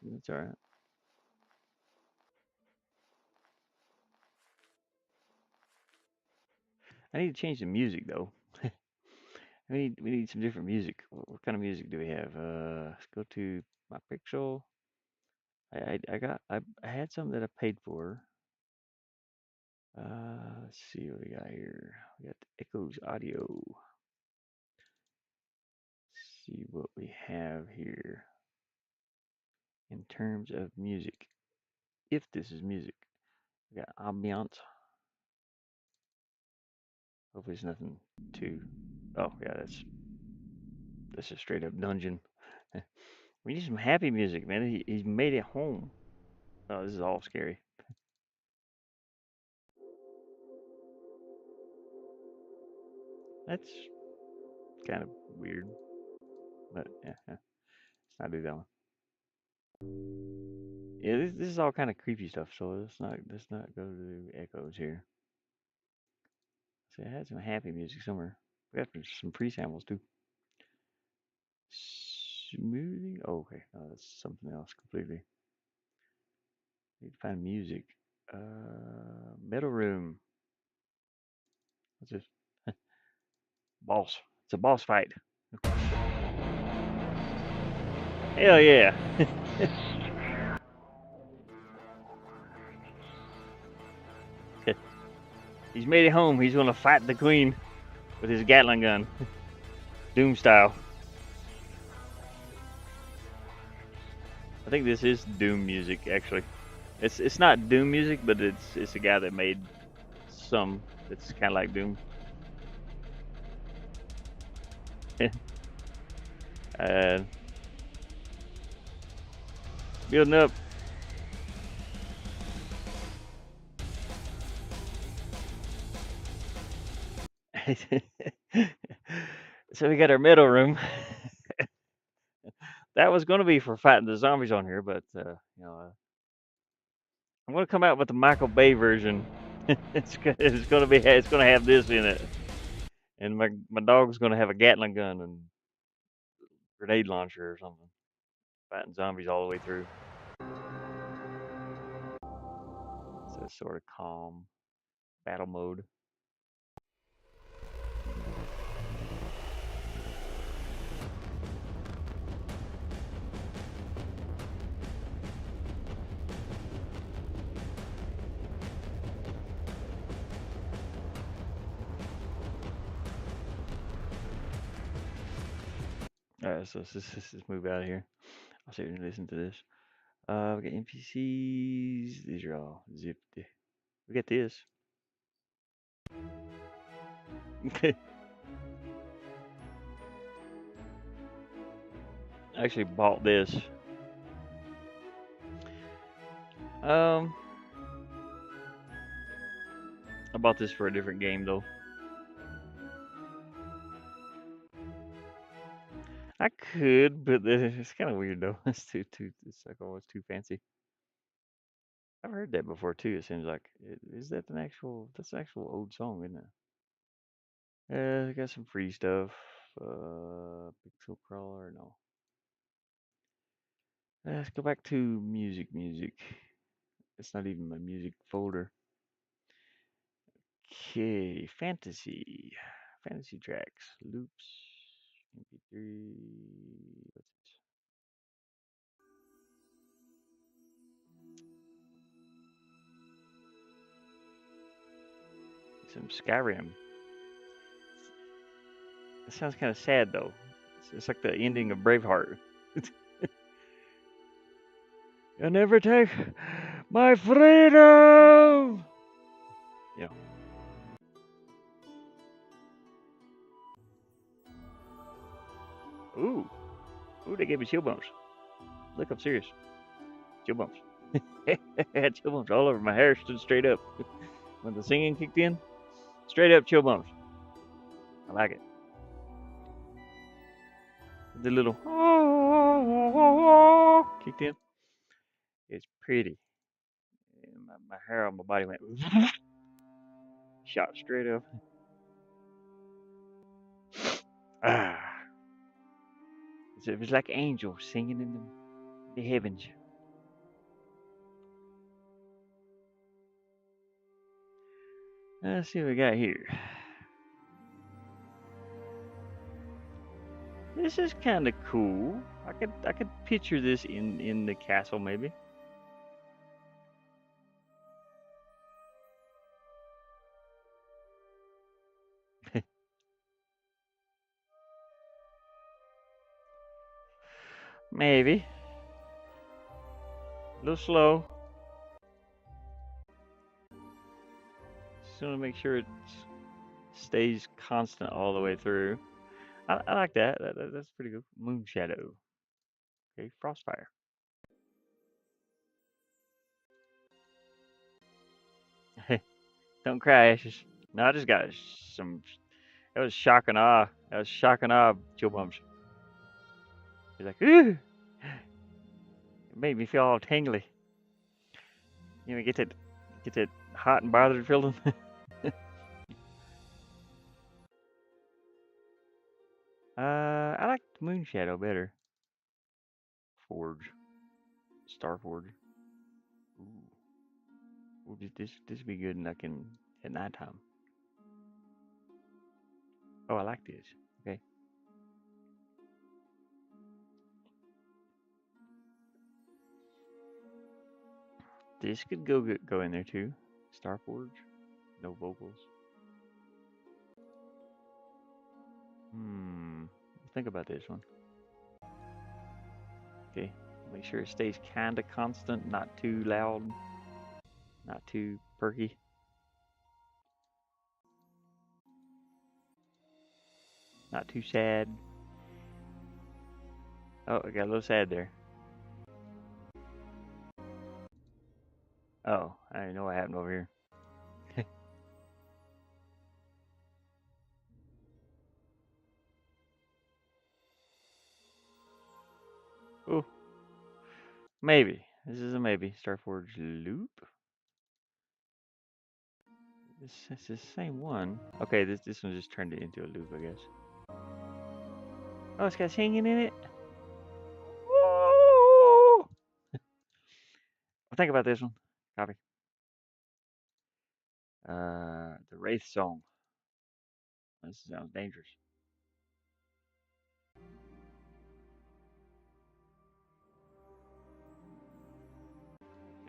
it's alright. I need to change the music though. We need some different music. What kind of music do we have? Let's go to my Pixel. I had some that I paid for. Let's see what we got here. We got the Echoes Audio. Let's see what we have here in terms of music. If this is music, we got ambiance. Hopefully it's nothing too. Oh yeah, that's a straight up dungeon. We need some happy music, man. He's made it home. Oh, this is all scary. That's kind of weird, but yeah, let's not do that one. Yeah, this is all kind of creepy stuff. So let's not go to echoes here. So I had some happy music somewhere. We have some free samples too. Smoothing. Oh, okay, no, that's something else completely. Need to find music. Metal room. What's this? Boss. It's a boss fight. Hell yeah. He's made it home. He's gonna fight the queen with his Gatling gun, Doom style. I think this is Doom music actually. It's not Doom music, but it's a guy that made some that's kind of like Doom. uh, Building up. So we got our middle room. That was going to be for fighting the zombies on here, but I'm going to come out with the Michael Bay version. It's going to have this in it, and my dog's going to have a Gatling gun and grenade launcher or something, fighting zombies all the way through. So it's sort of calm. Battle mode. Alright, so let's move out of here. I'll sit here and listen to this. We got NPCs. These are all zipped. We got this. I actually bought this. I bought this for a different game though. I could, but it's kind of weird though. It's like always too fancy. I've heard that before too. It seems like is that an actual? That's an actual old song, isn't it? I got some free stuff. Pixel crawler, no. Let's go back to music. Music. It's not even my music folder. Okay, fantasy. Fantasy tracks. Loops. MP3. What's it? Some Skyrim. It sounds kind of sad though. It's like the ending of Braveheart. You'll never take my freedom. Yeah. Ooh. Ooh, they gave me chill bumps. Look, I'm serious. Chill bumps. I had chill bumps all over. My hair stood straight up. When the singing kicked in, straight up chill bumps. I like it. The little kicked in. It's pretty. And my hair on my body went shot straight up. Ah. It was like angels singing in the heavens. Let's see what we got here. This is kind of cool. I could picture this in the castle maybe. Maybe. A little slow. Just want to make sure it stays constant all the way through. I like that. That's pretty good. Moon Shadow. Okay, Frostfire. Don't cry, Ashes. No, I just got some. That was shock and awe. That was shock and awe chill bumps. He's like, ooh. It made me feel all tingly. You know, get that hot and bothered feeling. I like Moon Shadow better. Forge, Starforge. Ooh, this would be good, like at nighttime. Oh, I like this. Okay. This could go in there too. Starforge, no vocals. Think about this one. Okay, make sure it stays kind of constant, not too loud, not too perky. Not too sad. Oh, I got a little sad there. Oh, I didn't know what happened over here. Oh, maybe. This is a maybe. Starforge loop. It's the same one. Okay, this one just turned it into a loop, I guess. Oh, it's got singing in it. Woo! Think about this one. Copy. The Wraith Song. This sounds dangerous.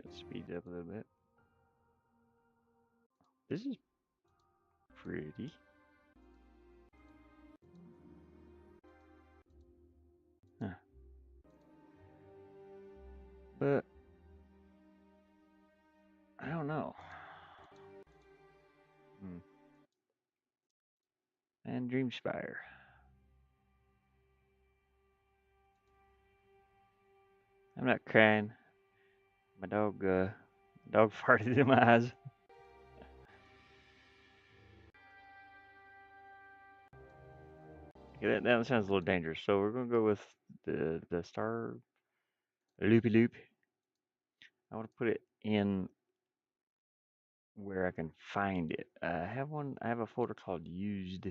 Let's speed it up a little bit. This is pretty. Huh. But I don't know. And Dreamspire. I'm not crying. My dog farted in my eyes. Okay, that sounds a little dangerous. So we're gonna go with the Star Loopy Loop. I want to put it in where I can find it. I have one. I have a folder called Used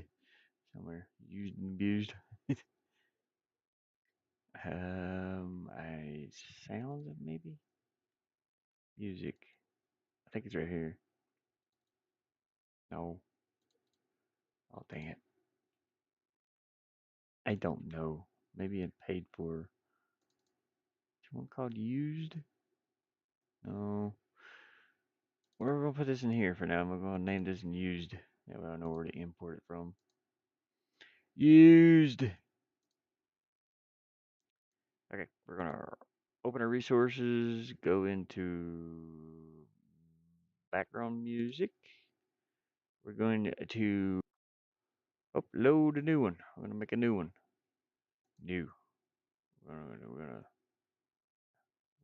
somewhere. Used and abused. I sounds maybe music. I think it's right here. No. Oh dang it. I don't know. Maybe it paid for. Is one called Used? No. We're gonna put this in here for now. We're gonna name this Used. That way I know where to import it from. Used. Okay, we're gonna open our resources, go into background music. We're going to upload a new one. I'm gonna make a new one. New. We're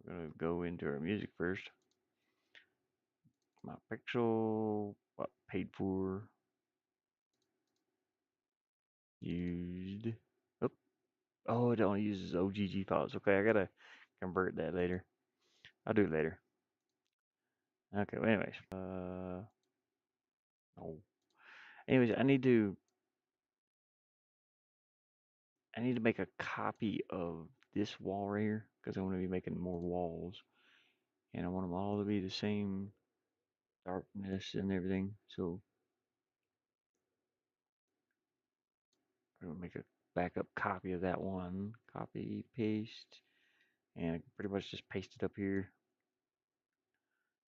gonna go into our music first. My pixel, what paid for, used. Oh, oh, it only uses OGG files. Okay, I gotta convert that later. I'll do it later. Okay, well, anyways, no. Anyways, I need to make a copy of this wall right here because I want to be making more walls, and I want them all to be the same darkness and everything. So I'm gonna make a backup copy of that one. Copy, paste, and pretty much just paste it up here.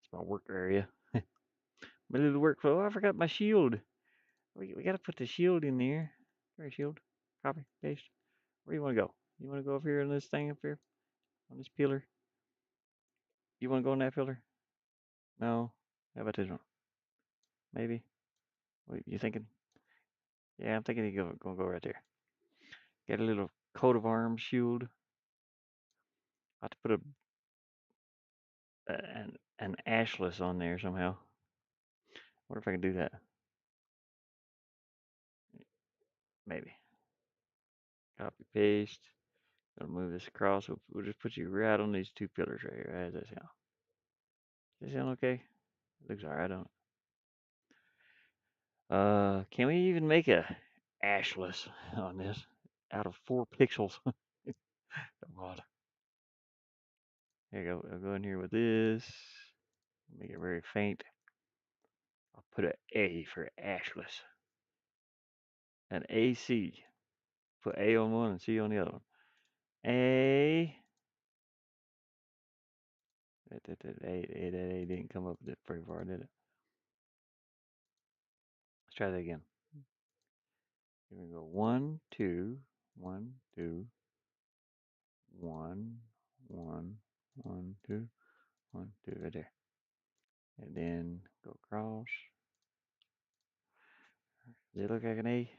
It's my work area. My little workflow. Oh, I forgot my shield. We gotta put the shield in there. Where's shield? Copy, paste. Where you wanna go? You wanna go up here on this thing up here? On this pillar? You wanna go on that pillar? No. How about this one? Maybe. What you thinking? Yeah, I'm thinking you're gonna go right there. Get a little coat of arms shield. I have to put an ashless on there somehow. Wonder if I can do that. Maybe. Copy paste. Gonna move this across. We'll just put you right on these two pillars right here. How does that sound? Does that sound okay? Looks alright, don't it? Can we even make a ashless on this out of 4 pixels? God. There you go. I'll go in here with this. Make it very faint. I'll put an A for ashless. An AC. Put A on one and C on the other one. A. That A didn't come up very far, did it? Let's try that again. Here we go. 1, 2, 1, 2, 1, 1, 1, 2, 1, 2, right there. And then go across. Does it look like an A?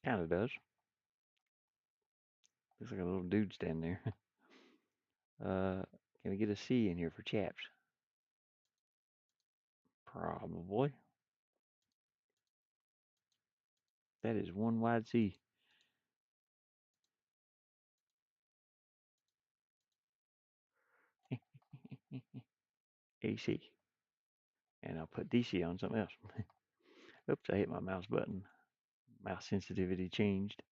Kind of does. Looks like a little dude standing there. Can we get a C in here for chaps? Probably. That is one wide C. AC. And I'll put DC on something else. Oops, I hit my mouse button. Mouse sensitivity changed.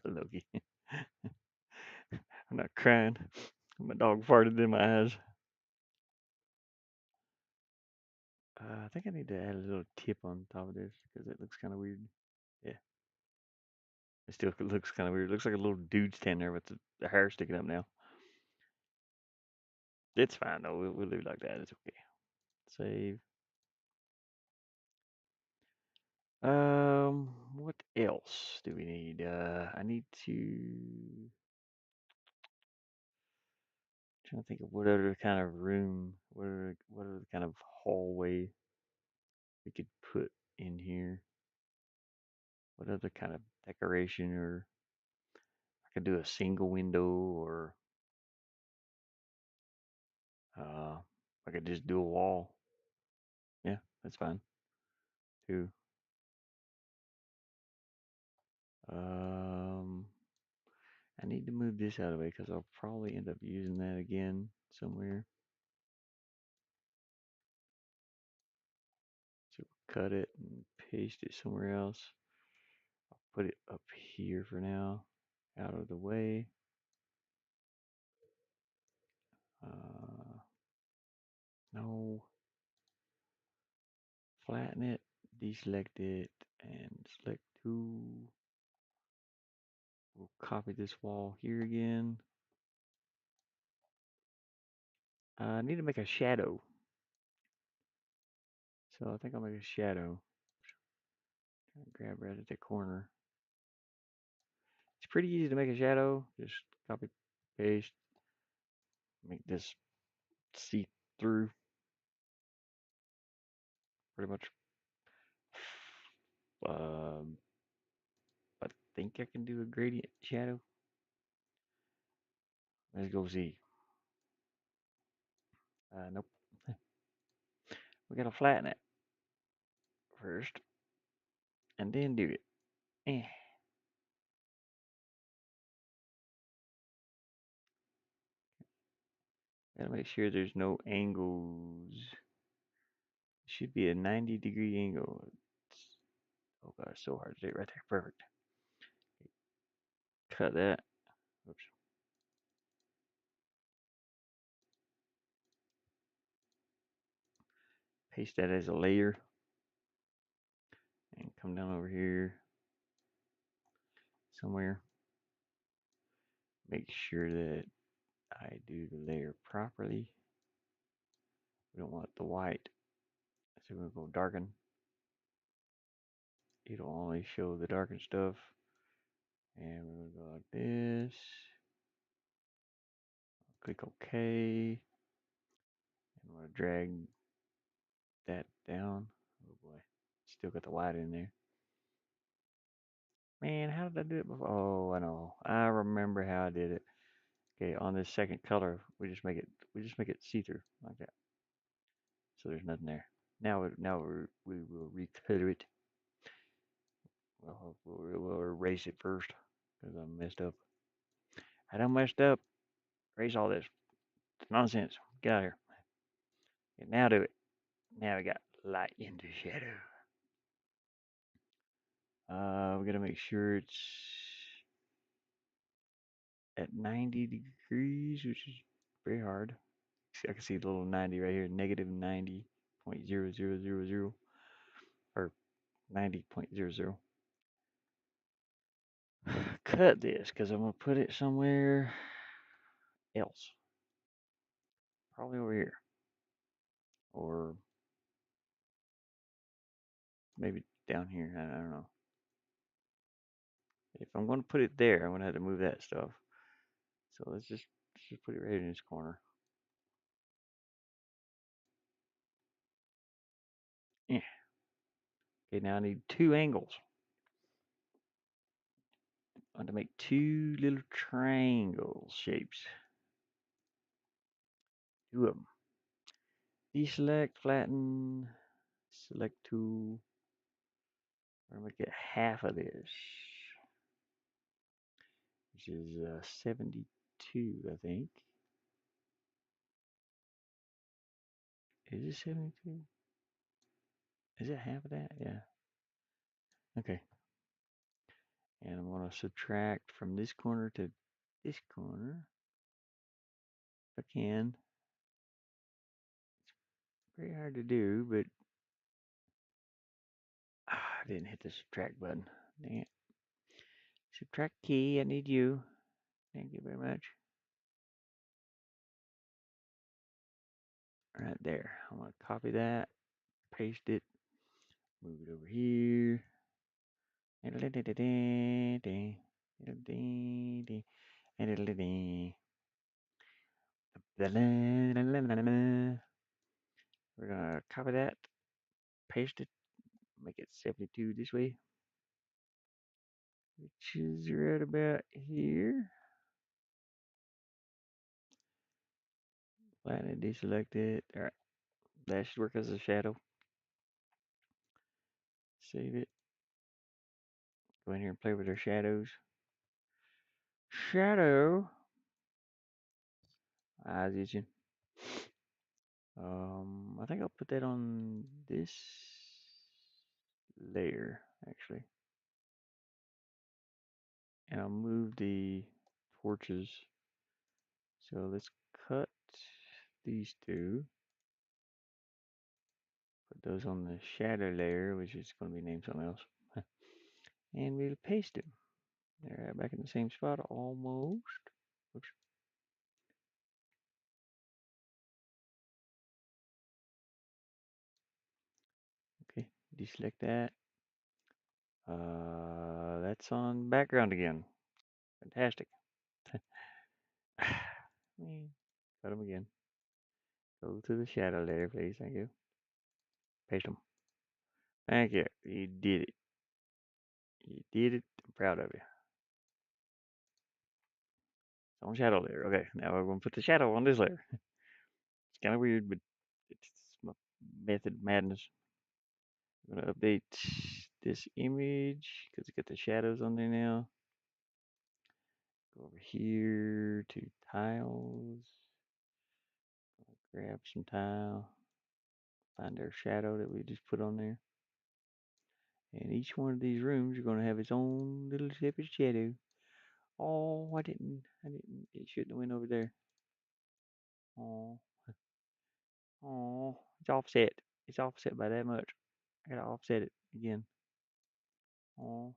Loki. I'm not crying. My dog farted in my eyes. I think I need to add a little tip on top of this because it looks kind of weird. Yeah, it still looks kind of weird. It looks like a little dude standing there with the hair sticking up now. It's fine though. We'll leave it like that. It's okay. Save. What else do we need? I need to trying to think of what other kind of room, what other kind of hallway we could put in here. What other kind of decoration, or I could do a single window, or uh, I could just do a wall. Yeah, that's fine too. Um, I need to move this out of the way because I'll probably end up using that again somewhere. So cut it and paste it somewhere else. I'll put it up here for now, out of the way. No, flatten it, deselect it, and select two. We'll copy this wall here again. I need to make a shadow. So I think I'll make a shadow. Grab right at the corner. It's pretty easy to make a shadow. Just copy, paste, make this see through pretty much. Um, I think I can do a gradient shadow. Let's go see. Nope. We gotta flatten it first, and then do it. Eh. Gotta make sure there's no angles. Should be a 90-degree angle. Oh god, it's so hard to do it right there. Perfect. Cut that. Oops. Paste that as a layer. And come down over here somewhere. Make sure that I do the layer properly. We don't want the white. So we're gonna go darken. It'll only show the darkened stuff. And we're gonna go like this. Click OK. And we're gonna drag that down. Oh boy. Still got the white in there. Man, how did I do it before? Oh, I know. I remember how I did it. Okay, on this second color, we just make it see-through like that. So there's nothing there. We will recolor it. We'll erase it first because I messed up. I done messed up. Erase all this. It's nonsense. Get out of here. Okay, now do it. Now we got light into shadow. We gotta make sure it's at 90 degrees, which is very hard. See, I can see the little 90 right here, negative 90.0000 or 90.00. Cut this because I'm gonna put it somewhere else. Probably over here. Or maybe down here. I don't know. If I'm gonna put it there, I'm gonna have to move that stuff. So let's just put it right in this corner. Yeah. Okay, now I need two angles. I want to make two little triangle shapes. Two of them. Deselect, flatten, select two. We're gonna get half of this, which is 72, I think. Is it 72? Is it half of that? Yeah. Okay. And I'm gonna subtract from this corner to this corner if I can. Very hard to do, but didn't hit the subtract button. Dang it. Subtract key, I need you. Thank you very much. Right there. I'm going to copy that, paste it, move it over here. We're going to copy that, paste it, make it 72 this way, which is right about here. Flatten it, deselect it. All right, that should work as a shadow. Save it. Go in here and play with our shadows. Shadow. Eyes itching. I think I'll put that on this layer actually, and I'll move the torches. So let's cut these two. Put those on the shadow layer, which is going to be named something else, and we'll paste them. They're right back in the same spot almost. Oops. Okay, deselect that. That's on background again. Fantastic. Cut them again. Go to the shadow layer, please. Thank you. Paste them. Thank you. You did it. You did it. I'm proud of you. It's on shadow layer. Okay, now we're going to put the shadow on this layer. It's kind of weird, but it's my method madness. I'm going to update this image because it's got the shadows on there now. Go over here to tiles. Grab some tile. Find our shadow that we just put on there. And each one of these rooms are going to have its own little separate shadow. Oh, I didn't. It shouldn't have went over there. Oh, oh, it's offset. It's offset by that much. I gotta offset it again. Oh.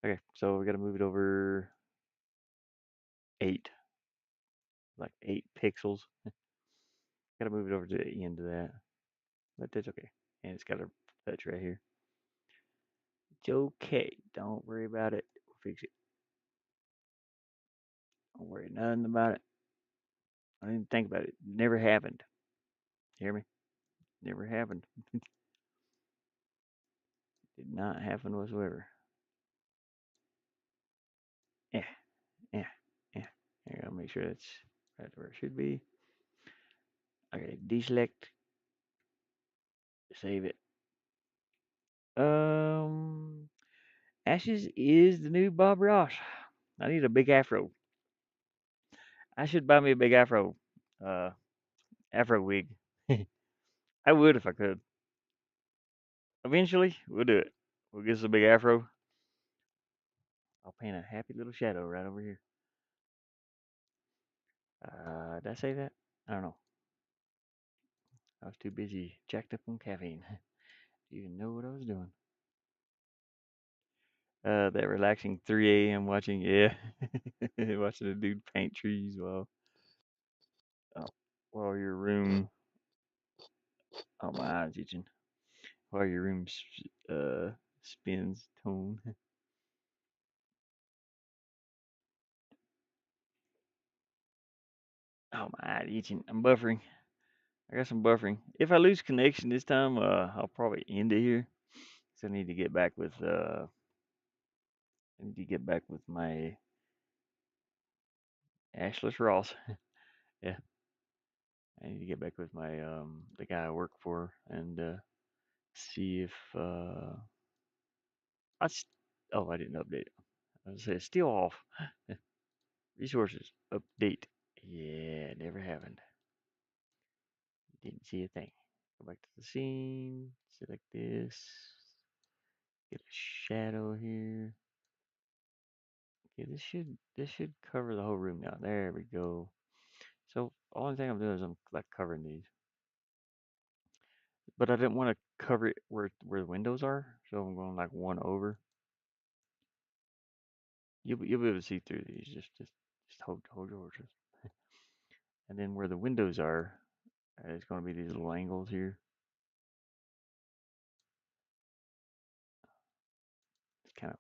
Okay, so we gotta move it over 8, like 8 pixels. Gotta move it over to the end of that, but that's okay. And it's got a touch right here. It's okay. Don't worry about it. We'll fix it. Don't worry nothing about it. I didn't think about it. Never happened. Hear me? Never happened. Did not happen whatsoever. Yeah, yeah, yeah. I gotta make sure that's right where it should be. Okay, deselect, save it. Ashes is the new Bob Ross. I need a big afro. I should buy me a big afro. Uh, Afro wig. I would if I could. Eventually, we'll do it. We'll get us a big afro. I'll paint a happy little shadow right over here. Did I say that? I don't know. I was too busy jacked up on caffeine. Didn't even know what I was doing. That relaxing 3 a.m. watching, yeah, watching a dude paint trees uh, while your room, oh my eyes itching, while your room spins tone. Oh my eyes itching. I'm buffering. I got some buffering. If I lose connection this time, I'll probably end it here. So I need to get back with my Ashless Ross. Yeah, I need to get back with my the guy I work for and see if I s- oh, I didn't update it. I was say still off. Resources update. Yeah, never happened. Didn't see a thing. Go back to the scene. Select this. Get a shadow here. Okay, this should cover the whole room now. There we go. So only thing I'm doing is I'm like covering these. but I didn't want to cover it where the windows are, so I'm going like one over. You'll be able to see through these. Just hold your horses. And then where the windows are, it's going to be these little angles here. It's kind of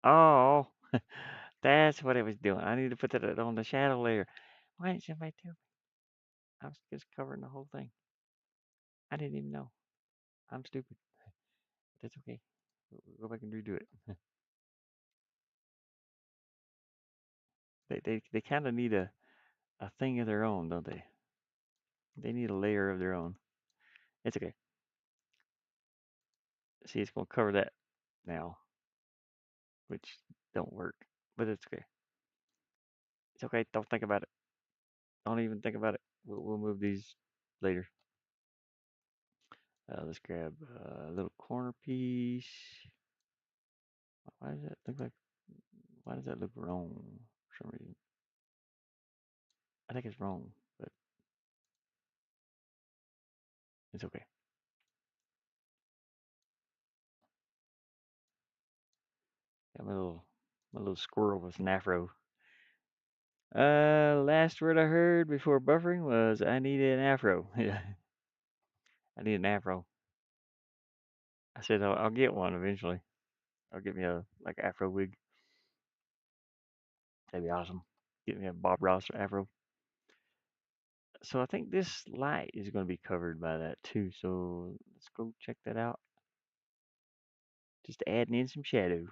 oh, that's what it was doing. I need to put that on the shadow layer. Why didn't somebody tell me? I was just covering the whole thing. I didn't even know. I'm stupid. That's okay. We'll go back and redo it. They kind of need a thing of their own, don't they? They need a layer of their own. It's okay. See, it's gonna cover that now, which don't work, but it's okay. It's okay. Don't think about it. Don't even think about it. We'll move these later. Let's grab a little corner piece. Why does that look like? Why does that look wrong for some reason? I think it's wrong, but it's okay. Got my little squirrel with an afro. Last word I heard before buffering was I needed an afro. Yeah, I need an afro. I said I'll get one eventually. I'll get me a like afro wig. That'd be awesome. Get me a Bob Ross afro. So I think this light is going to be covered by that too. So let's go check that out. Just adding in some shadow,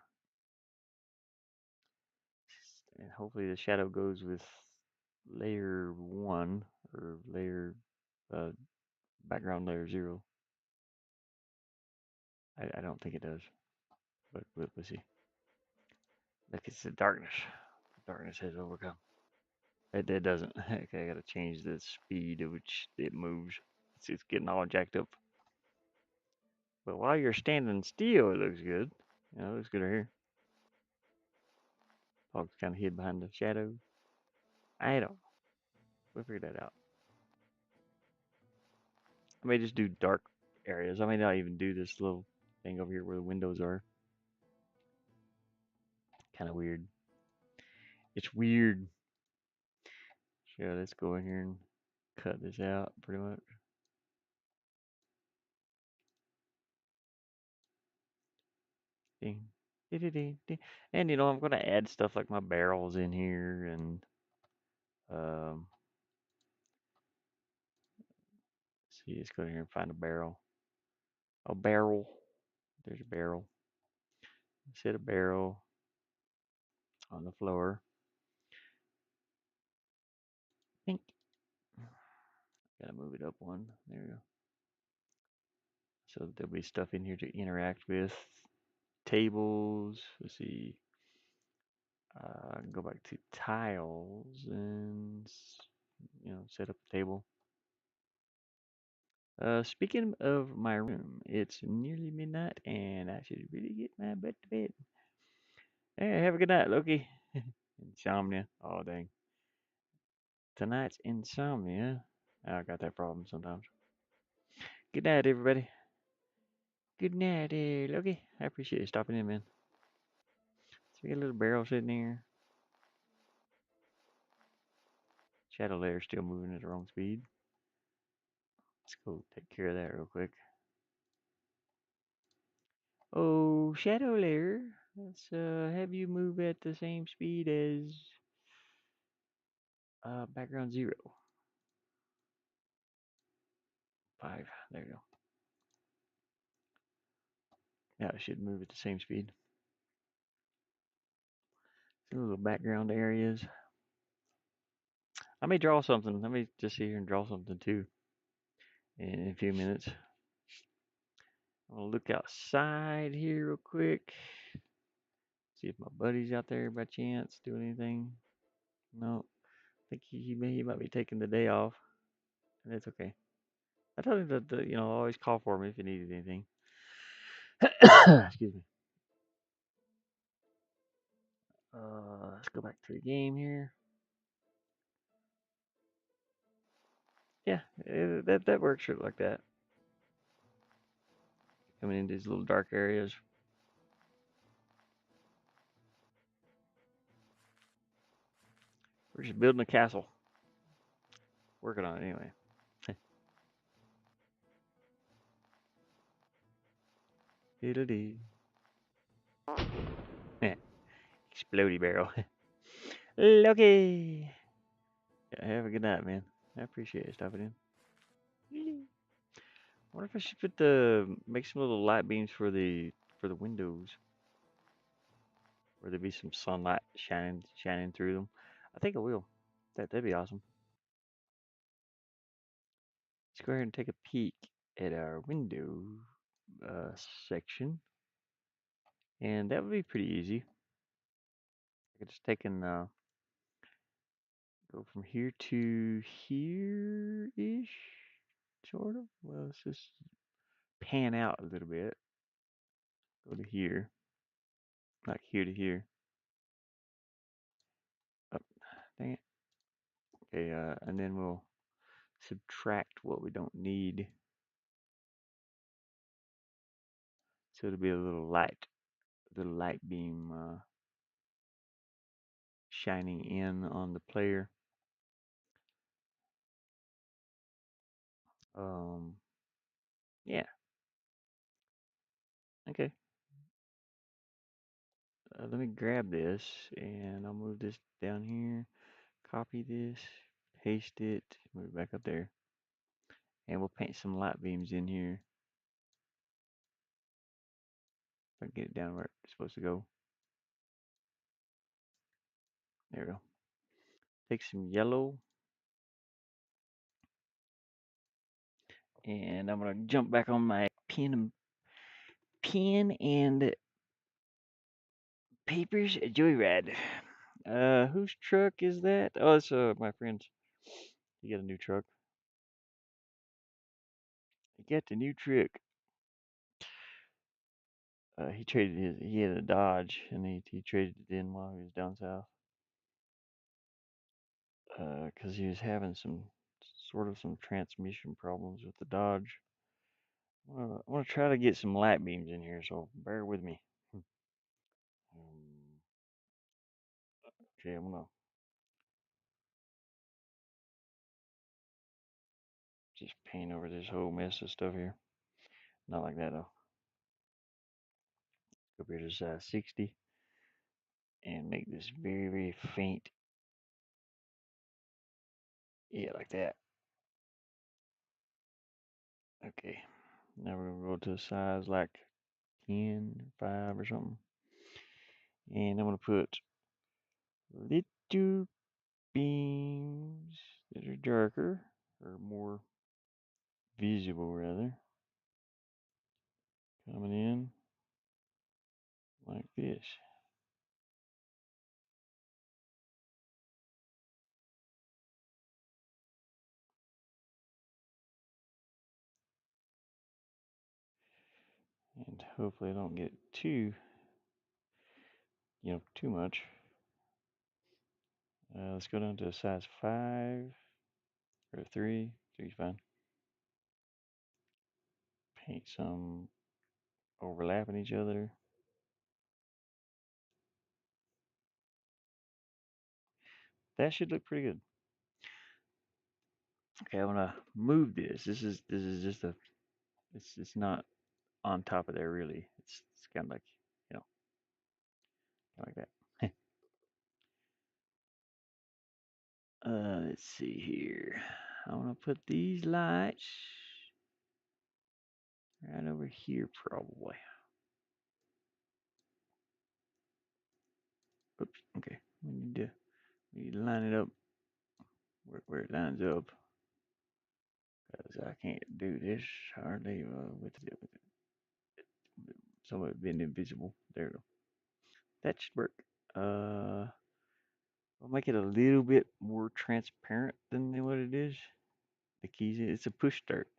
and hopefully the shadow goes with layer one or layer uh, background layer zero. I don't think it does, but we'll see. Look, it's the darkness. Darkness has overcome. It doesn't. Okay, I gotta change the speed at which it moves. It's getting all jacked up. But while you're standing still, it looks good. You know, it looks good right here. Fog's kind of hid behind the shadow. I don't. We'll figure that out. I may just do dark areas. I may not even do this little thing over here where the windows are. Kind of weird. It's weird. So yeah, let's go in here and cut this out pretty much. Ding. Ding, ding. And I'm gonna add stuff like my barrels in here and um see, let's go in here and find a barrel. A barrel. There's a barrel. Set a barrel on the floor. Think. Gotta move it up one. There we go. So there'll be stuff in here to interact with. Tables. Let's see. Go back to tiles and set up a table. Speaking of my room, it's nearly midnight and I should really get my butt to bed. Hey, have a good night, Loki. Insomnia. Oh dang. Tonight's insomnia. I got that problem sometimes. Good night, everybody. Good night, Loki. I appreciate you stopping in, man. So we got a little barrel sitting here. Shadow layer still moving at the wrong speed. Let's go take care of that real quick. Oh, shadow layer. Let's have you move at the same speed as background 0. 5. There you go. Yeah, it should move at the same speed. Some little background areas. I may draw something. Let me just sit here and draw something too in a few minutes. I'm gonna look outside here real quick. See if my buddy's out there by chance doing anything. No, I think he might be taking the day off, and it's okay. I told him that always call for me if you needed anything. Excuse me. Let's go back to the game here. Yeah, that works like that. Coming into these little dark areas. We're just building a castle. Working on it anyway. Diddle-dee. Yeah, explodey barrel. Lucky. Yeah, have a good night, man. I appreciate you stopping in. I wonder if I should make some little light beams for the windows, where there be some sunlight shining through them. I think I will. That'd be awesome. Let's go ahead and take a peek at our window uh, section, and that would be pretty easy. I could just take and go from here to here ish, sort of. Well, let's just pan out a little bit. Go to here, like here to here. Oh, dang it. Okay, and then we'll subtract what we don't need. So it'll be a little light beam shining in on the player. Um, yeah, okay. Let me grab this and I'll move this down here. Copy this, paste it, move it back up there, and we'll paint some light beams in here. If I can get it down where it's supposed to go. There we go. Take some yellow, and I'm gonna jump back on my pen and papers joyride. Whose truck is that? Oh, it's my friend's. He got a new truck. He got the new truck. He traded he had a Dodge, and he traded it in while he was down south. Because he was having some transmission problems with the Dodge. I want to try to get some light beams in here, so bear with me. Um, okay, I'm gonna just paint over this whole mess of stuff here. Not like that though. Go up here to size 60 and make this very faint. Yeah, like that. Okay. Now we're gonna go to a size like 10, 5 or something. And I'm gonna put little beams that are darker or more visible rather, coming in like this. And hopefully I don't get too much. Let's go down to a size 5 or 3. 3's fine. Paint some overlapping each other. That should look pretty good. Okay, I'm gonna move this. This is just it's not on top of there really. It's kind of like you know kind of like that. Let's see here. I want to put these lights right over here probably. Oops. Okay. We need to line it up where it lines up. Because I can't do this hardly with some of it being invisible. There we go. That should work. I'll make it a little bit more transparent than what it is. The keys, it's a push start.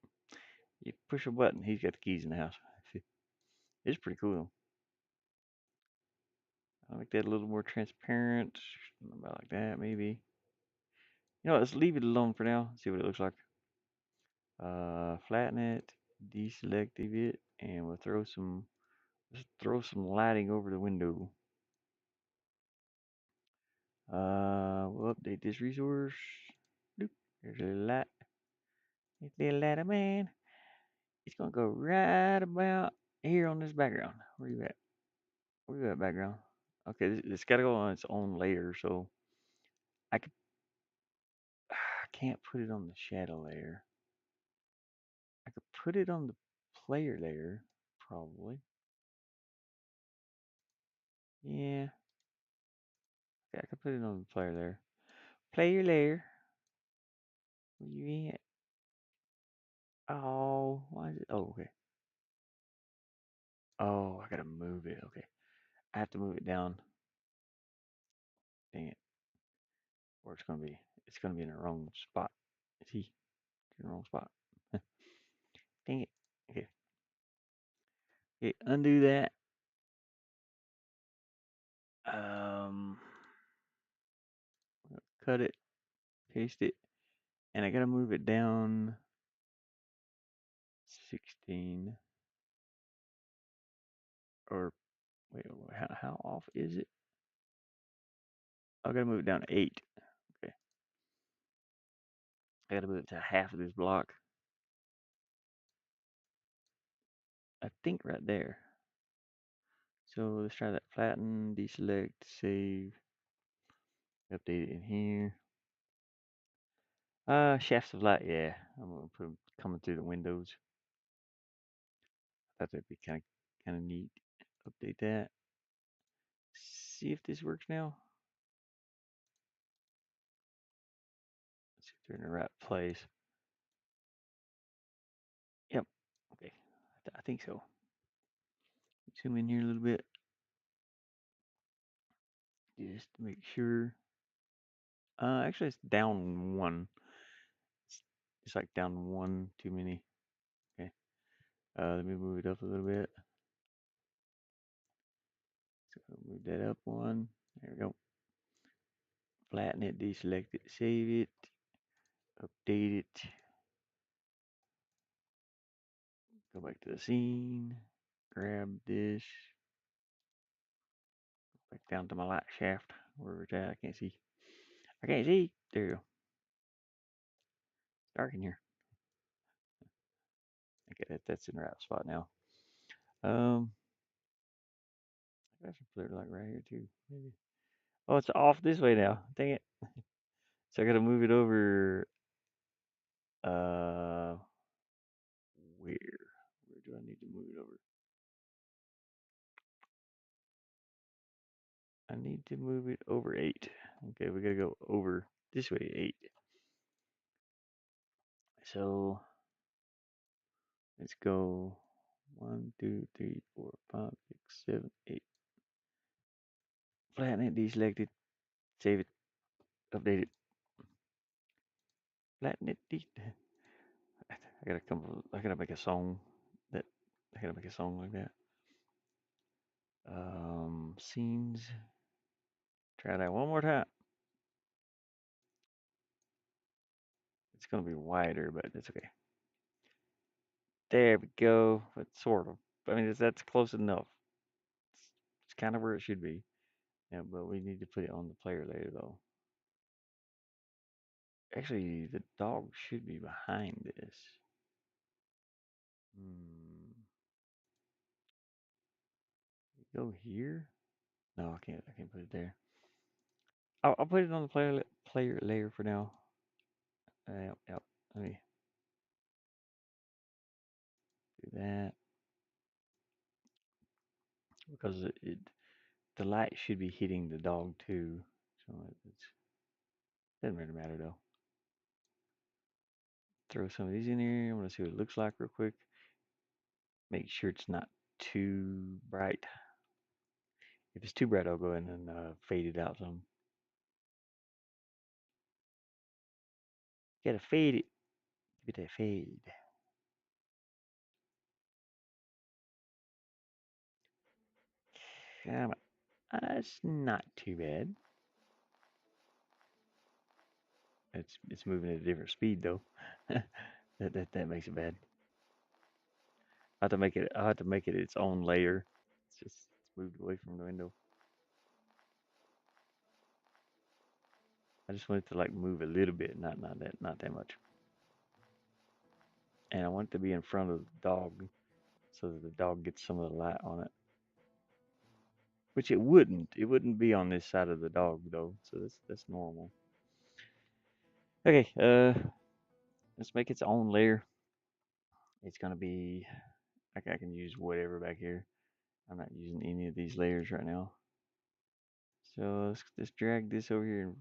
You push a button, he's got the keys in the house. It's pretty cool. I'll make that a little more transparent. About like that, maybe. Let's leave it alone for now. See what it looks like. Flatten it, deselective it, and we'll throw some lighting over the window. We'll update this resource. Doop. There's a little light. This little light, man. It's gonna go right about here on this background. Where you at? Where you at, background? Okay, it's gotta go on its own layer, so I could I can't put it on the shadow layer. I could put it on the player layer, probably. Yeah, okay, I could put it on the player layer. Player layer. Where you at? Oh, why is it? Oh, okay. Oh, I gotta move it. Okay, I have to move it down. Dang it. Or it's gonna be in the wrong spot. See, it's in the wrong spot. Dang it. Okay, okay, undo that. Um, cut it, paste it, and I gotta move it down 16. Or wait, how off is it? I gotta move it down to 8. Okay, I gotta move it to half of this block. I think right there. So let's try that. Flatten, deselect, save, update it in here. Shafts of light. Yeah, I'm gonna put them coming through the windows. I thought that'd be kind of neat. Update that. See if this works now. Let's see if they're in the right place. Yep. Okay. I think so. Zoom in here a little bit. Just to make sure. Actually, it's down one. It's like down one too many. Okay. Let me move it up a little bit. So move that up one. There we go. Flatten it, deselect it, save it, update it. Go back to the scene. Grab this. Back down to my light shaft. Where it's at, I can't see. I can't see. There you go. It's dark in here. Okay, that's in the right spot now. I should put it like right here too, maybe. Oh, it's off this way now. Dang it. So I gotta move it over. Uh, where? Where do I need to move it over? I need to move it over 8. Okay, we gotta go over this way 8. So let's go 1, 2, 3, 4, 5, 6, 7, 8. Flatten it, deselect it, save it, update it. Flatten it, I gotta come. I gotta make a song that. I gotta make a song like that. Scenes. Try that one more time. It's gonna be wider, but it's okay. There we go. But sort of. I mean, that's close enough. It's kind of where it should be. Yeah, but we need to put it on the player later, though. Actually, the dog should be behind this. Hmm. Go here? No, I can't. I can't put it there. I'll put it on the player layer for now. Yep, yep. Let me do that because the light should be hitting the dog too. So it doesn't really matter though. Throw some of these in here. I want to see what it looks like real quick. Make sure it's not too bright. If it's too bright, I'll go in and fade it out some. Gotta fade it. Get that fade. Come on. That's not too bad. It's moving at a different speed though. That makes it bad. I have to make it. I have to make it its own layer. It's moved away from the window. I just want it to like move a little bit, not that much. And I want it to be in front of the dog so that the dog gets some of the light on it. Which it wouldn't. It wouldn't be on this side of the dog though, so that's normal. Okay, let's make its own layer. It's gonna be like I can use whatever back here. I'm not using any of these layers right now. So let's just drag this over here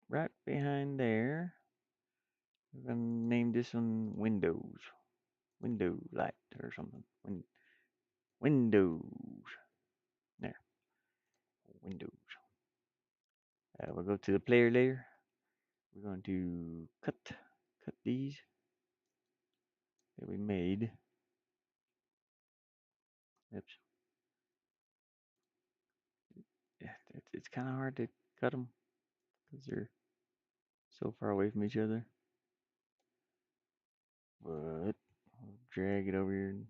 right behind there. We're gonna name this one Windows. Window light or something. Windows. There. Windows. We'll go to the player layer. We're going to cut these that we made. Oops. Yeah, it's kind of hard to cut them because they're so far away from each other. But I'll drag it over here and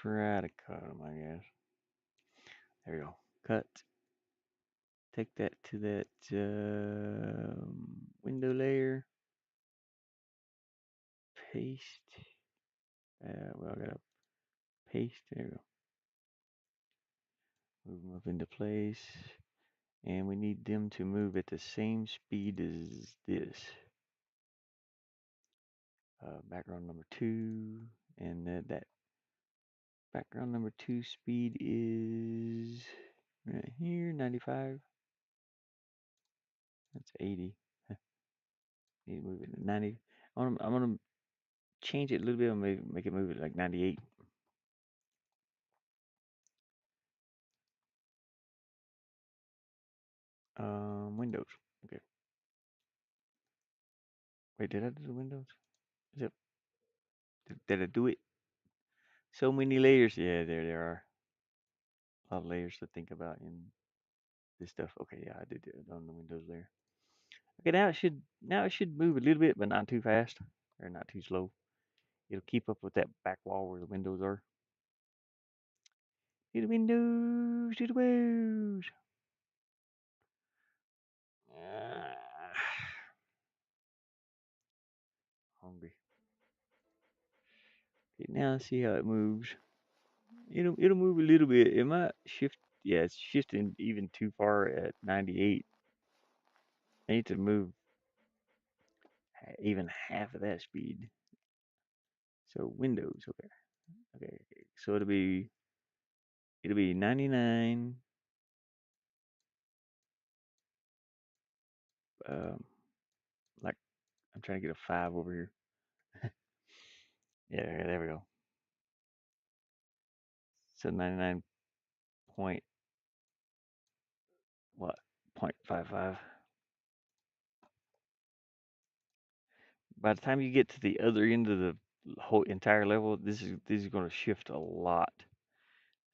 try to cut them, I guess. There we go. Cut. Take that to that window layer. Paste. Well, I gotta paste. There we go. Move them up into place. And we need them to move at the same speed as this. Background number 2. And that background number 2 speed is right here, 95. That's 80. Need to move it to 90. I'm gonna change it a little bit and make it move it like 98. Windows. Okay. Wait, did I do the windows? Is it, did I do it? So many layers. Yeah, there are a lot of layers to think about in this stuff. Okay, yeah, I did it on the windows layer. Okay, now it should move a little bit, but not too fast or not too slow. It'll keep up with that back wall where the windows are. To the windows, to the windows. Ah, hungry. Okay, now see how it moves. It'll move a little bit. It might shift. Yeah, it's shifting even too far at 98. I need to move even half of that speed. So windows, okay, okay. So it'll be 99. Um, like I'm trying to get a 5 over here. Yeah, there we go. So 99 point what? 0.55. By the time you get to the other end of the whole entire level, this is going to shift a lot.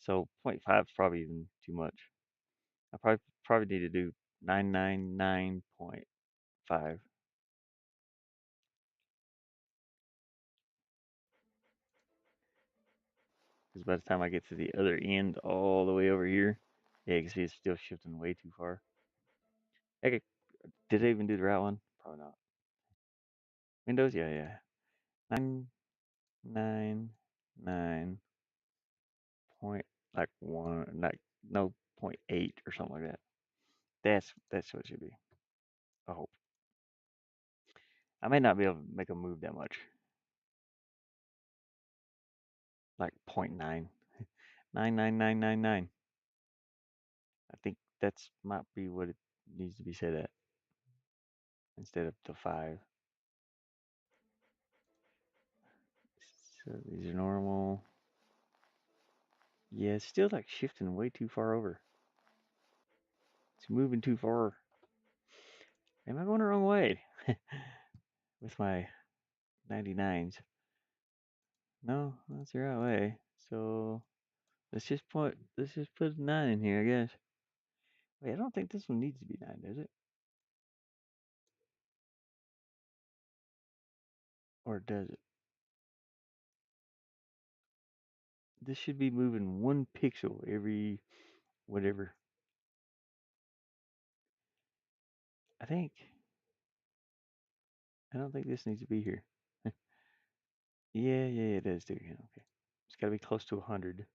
So zero point 0.5 is probably even too much. I probably need to do 999.5 because by the time I get to the other end, all the way over here, yeah, you can see it's still shifting way too far. Okay, did I even do the right one? Probably not. Windows, yeah, yeah. 999 point like one, like no 0.8 or something like that. That's what it should be. I hope. I may not be able to make a move that much, like 0.9, 99999. I think that's might be what it needs to be set at instead of the 5. So these are normal. Yeah, it's still like shifting way too far over. It's moving too far. Am I going the wrong way with my 99s? No, that's the right way. So let's just put 9 in here, I guess. Wait, I don't think this one needs to be 9, does it? Or does it? This should be moving 1 pixel every whatever. I think. I don't think this needs to be here. Yeah, it does too. Yeah, okay. It's got to be close to 100.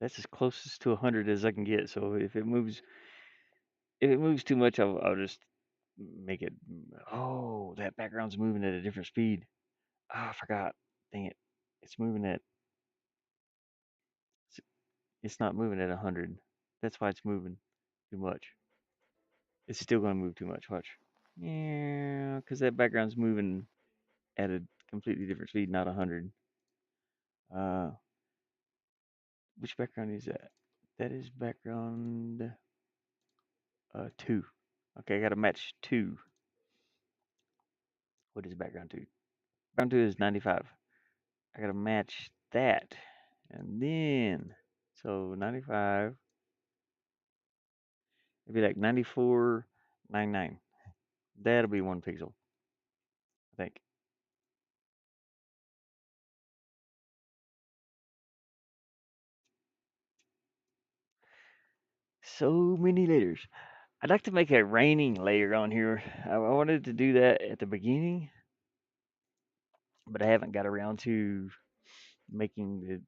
That's as closest to 100 as I can get. So if it moves too much, I'll just make it. Oh, that background's moving at a different speed. Ah, I forgot. Dang it. It's moving at. It's it's not moving at 100. That's why it's moving too much. It's still gonna move too much. Watch. Yeah, because that background's moving at a completely different speed, not 100. Uh, which background is that? That is background 2. Okay, I gotta match 2. What is background 2? Background 2 is 95. I gotta match that. And then, so 95, it'd be like 94.99. That'll be 1 pixel, I think. So many layers. I'd like to make a raining layer on here. I wanted to do that at the beginning, but I haven't got around to making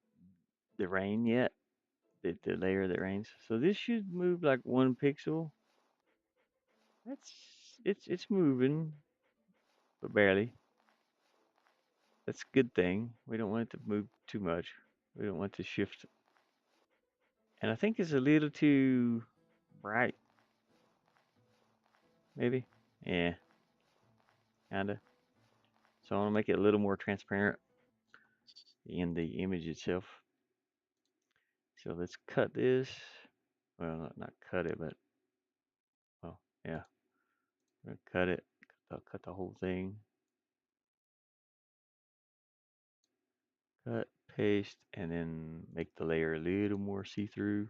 the rain yet, the layer that rains. So this should move like 1 pixel. That's it's moving, but barely. That's a good thing. We don't want it to move too much. We don't want to shift. And I think it's a little too bright, maybe. Yeah, kinda. So I want to make it a little more transparent in the image itself. So let's cut this. Well, not cut it, but well, yeah, cut it. Cut the whole thing. Cut, paste, and then make the layer a little more see-through.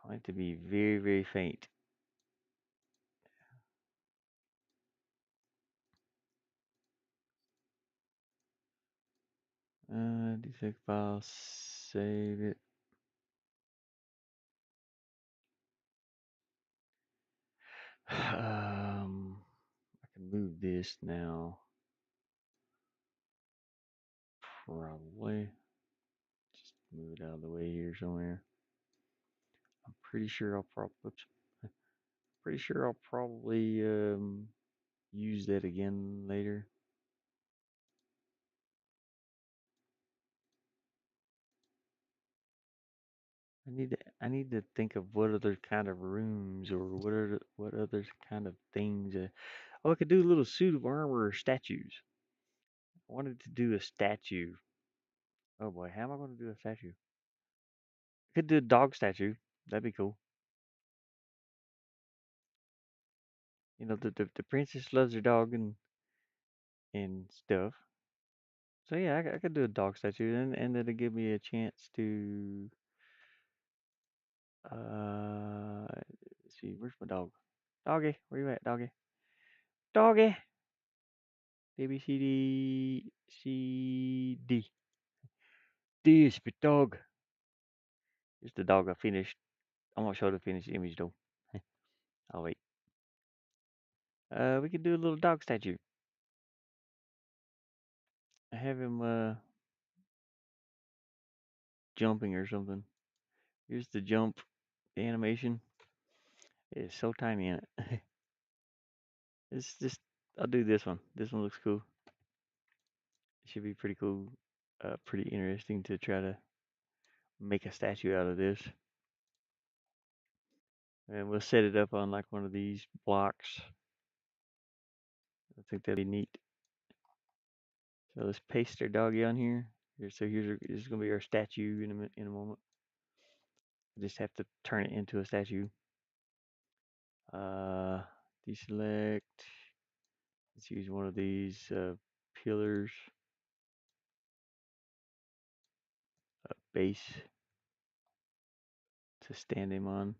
I want it to be very, very faint. Defect file, save it. I can move this now. Probably. Just move it out of the way here somewhere. I'm pretty sure I'll probably. Oops. Pretty sure I'll probably use that again later. I need to think of what other kind of rooms or what other kind of things. Oh, I could do a little suit of armor or statues. I wanted to do a statue. Oh boy, how am I going to do a statue? I could do a dog statue. That'd be cool. You know, the princess loves her dog and stuff. So yeah, I could do a dog statue, and it'll give me a chance to let's see, where's my dog? Doggy, where you at, doggy? Doggy. A B C D C D. This big dog. It's the dog I finished. I'm gonna show the finished image though. I'll wait. We could do a little dog statue. I have him jumping or something. Here's the jump animation. It's so tiny in it. It's just I'll do this one. This one looks cool. It should be pretty cool. Pretty interesting to try to make a statue out of this. And we'll set it up on like one of these blocks. I think that'd be neat. So let's paste our doggy on here. So this is gonna be our statue in a moment. I just have to turn it into a statue. Uh, Deselect. Let's use one of these pillars. Base to stand him on.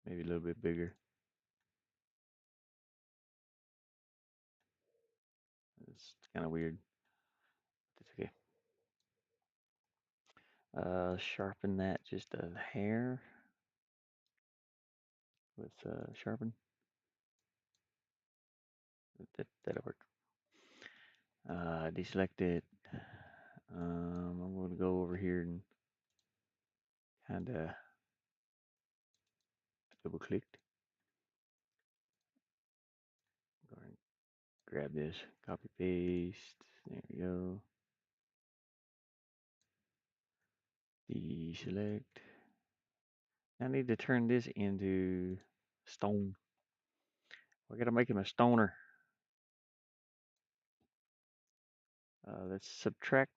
Maybe a little bit bigger. It's kind of weird. It's okay. Sharpen that just a hair with sharpen. That'll work. Deselect it. I'm going to go over here and kind of double clicked. Go and grab this, copy paste. There we go. Deselect. I need to turn this into stone. We gotta make him a stoner. Let's subtract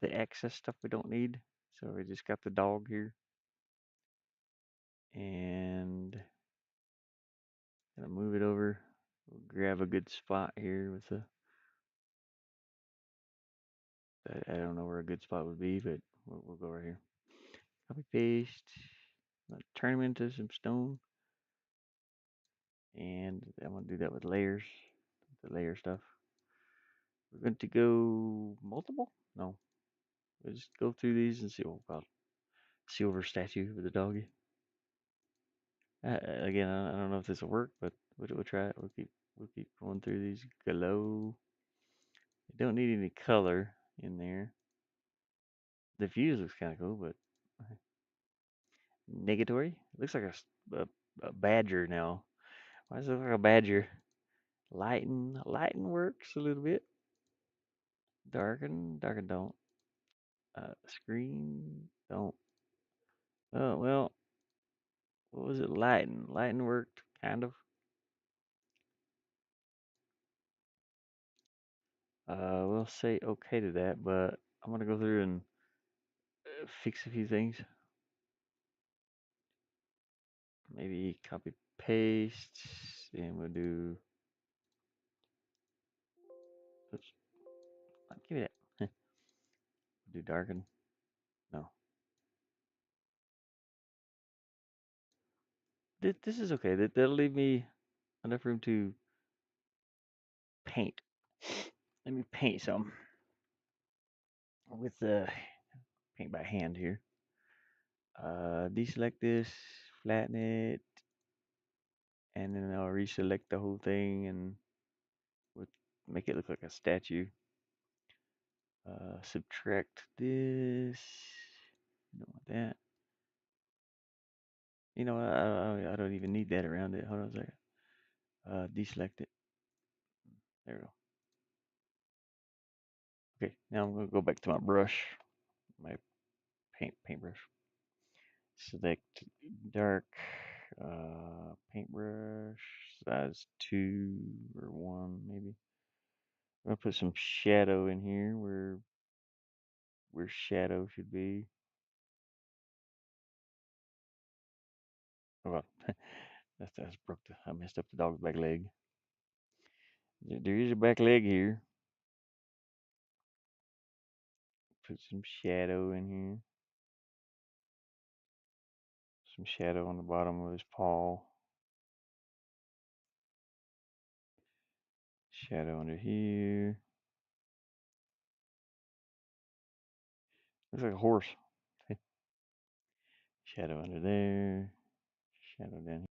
the excess stuff we don't need. So we just got the dog here. And gonna move it over. We'll grab a good spot here with the. I don't know where a good spot would be, but we'll go right here. Copy paste. Turn him into some stone. And I'm gonna do that with layers, the layer stuff. We're going to go multiple? No. We'll just go through these and see what we've got. Silver statue with a doggy. Again, I don't know if this will work, but we'll try it. We'll keep going through these. Glow. You don't need any color in there. The fuse looks kind of cool, but negatory. It looks like a badger now. Why does it look like a badger? Lighten works a little bit. Darken don't. Screen don't. Oh well, what was it? Lighten worked kind of. We'll say okay to that, but I'm gonna go through and fix a few things. Maybe copy paste, and we'll do. Oops, give me that. Do darken. No, this is okay. That'll leave me enough room to paint. Let me paint some with the paint by hand here. Deselect this, flatten it, and then I'll reselect the whole thing and with make it look like a statue. Subtract this. Don't want that. You know, I don't even need that around it. Hold on a second. Deselect it. There we go. Okay, now I'm gonna go back to my brush, my paintbrush. Select dark paintbrush size 2 or 1 maybe. I'm gonna put some shadow in here where shadow should be. Oh, well, that's broke. I messed up the dog's back leg. There is a back leg here. Put some shadow in here. Some shadow on the bottom of his paw. Shadow under here. Looks like a horse. Shadow under there. Shadow down here.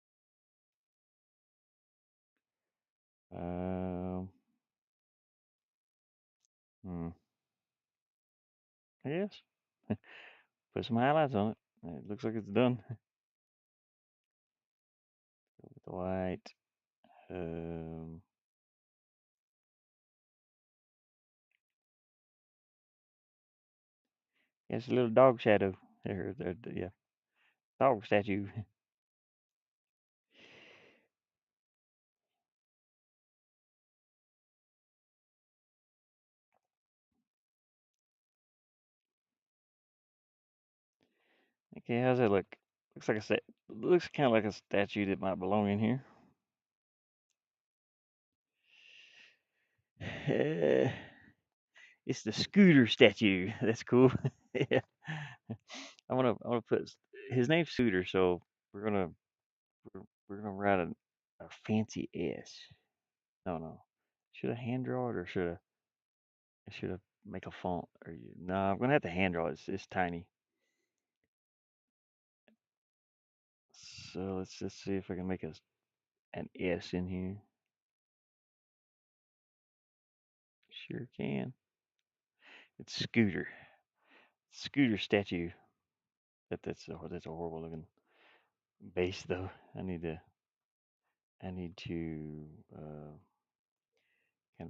Hmm. I guess. Put some highlights on it. It looks like it's done. Go with the white. Um, yeah, it's a little dog shadow. There, yeah, dog statue. Okay, how's that look? Looks like looks kind of like a statue that might belong in here. It's the scooter statue. That's cool. Yeah. I wanna put his name's Scooter, so we're gonna write a fancy S. No, Should I hand draw it or should I make a font? Or no, I'm gonna have to hand draw it. It's tiny. So let's just see if I can make an S in here. Sure can. It's Scooter. Scooter statue. That's a horrible looking base though. I need to kind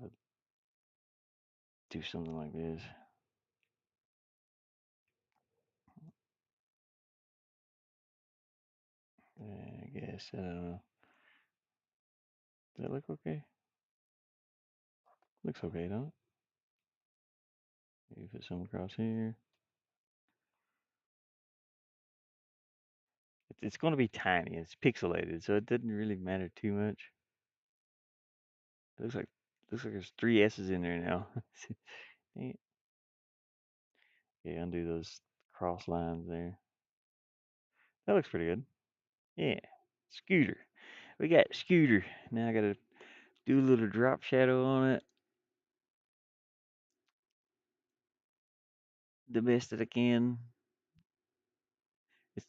of do something like this. I guess I don't know. Does that look okay? Looks okay, don't it? Maybe put some across here. It's going to be tiny. It's pixelated, so it doesn't really matter too much. It looks like there's three S's in there now. Dang it. Yeah, undo those cross lines there. That looks pretty good. Yeah, Scooter. We got Scooter. Now I gotta do a little drop shadow on it the best that I can. It's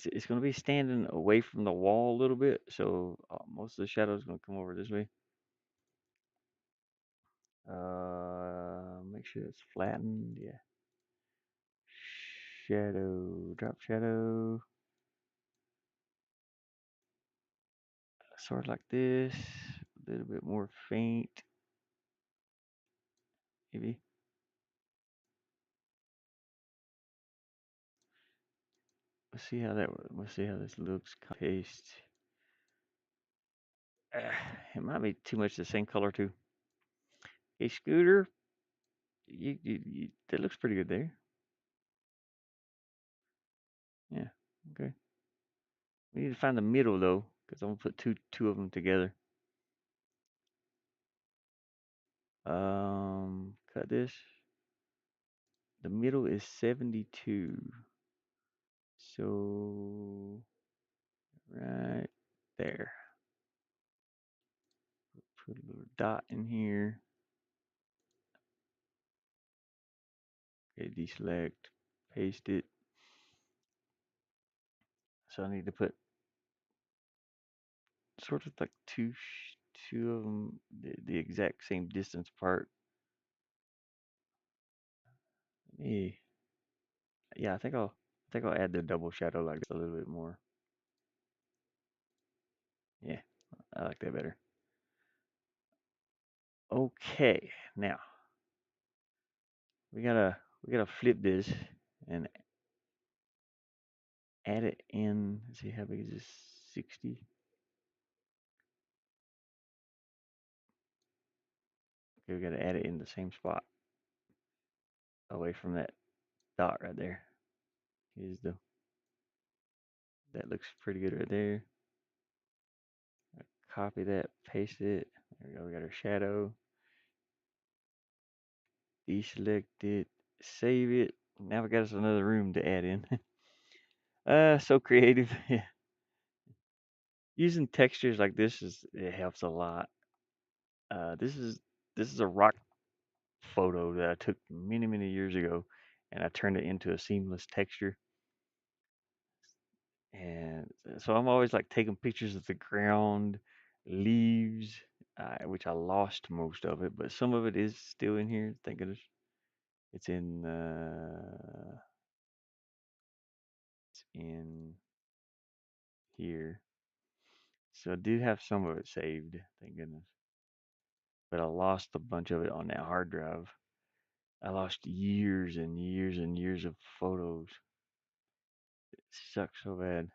it's gonna be standing away from the wall a little bit, so most of the shadow is gonna come over this way. Make sure it's flattened. Yeah. Shadow, drop shadow, sort of like this. A little bit more faint, maybe. Let's see how this looks. Paste. It might be too much the same color too. Hey, Scooter, that looks pretty good there. Yeah. Okay. We need to find the middle though, because I'm gonna put two of them together. Cut this. The middle is 72. So right there. Put a little dot in here. Okay, deselect, paste it. So I need to put sort of like two of them the exact same distance apart. Yeah, yeah. I think I'll add the double shadow like this a little bit more. Yeah, I like that better. Okay, now we gotta flip this and add it in. Let's see how big is this? 60. Okay, we gotta add it in the same spot, away from that dot right there. Here's the that looks pretty good right there. Copy that, paste it. There we go. We got our shadow. Deselect it, save it. Now we got us another room to add in. So creative. Using textures like this it helps a lot. This is a rock photo that I took many years ago, and I turned it into a seamless texture. And so I'm always like taking pictures of the ground, leaves, which I lost most of it, but some of it is still in here. Thank goodness. It's in here. So I do have some of it saved, thank goodness. But I lost a bunch of it on that hard drive. I lost years and years and years of photos. It sucks so bad.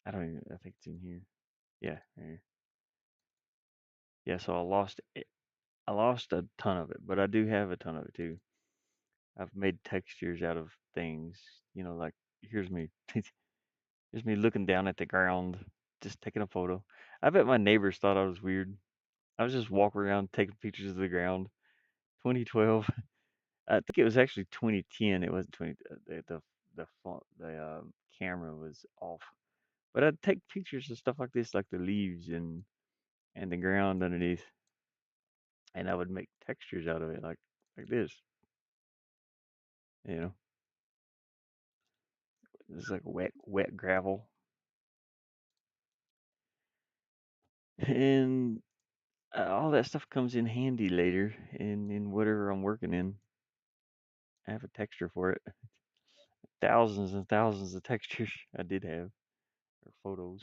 I think it's in here. Yeah, here. Yeah, so I lost a ton of it, but I do have a ton of it too. I've made textures out of things, like here's me. Here's me looking down at the ground, just taking a photo. I bet my neighbors thought I was weird. I was just walking around taking pictures of the ground. 2012. I think it was actually 2010. It wasn't 20. The camera was off. But I'd take pictures of stuff like this, like the leaves, and and the ground underneath, and I would make textures out of it, like this. You know, it's like wet gravel, and all that stuff comes in handy later in whatever I'm working in. I have a texture for it. Thousands and thousands of textures I did have, or photos.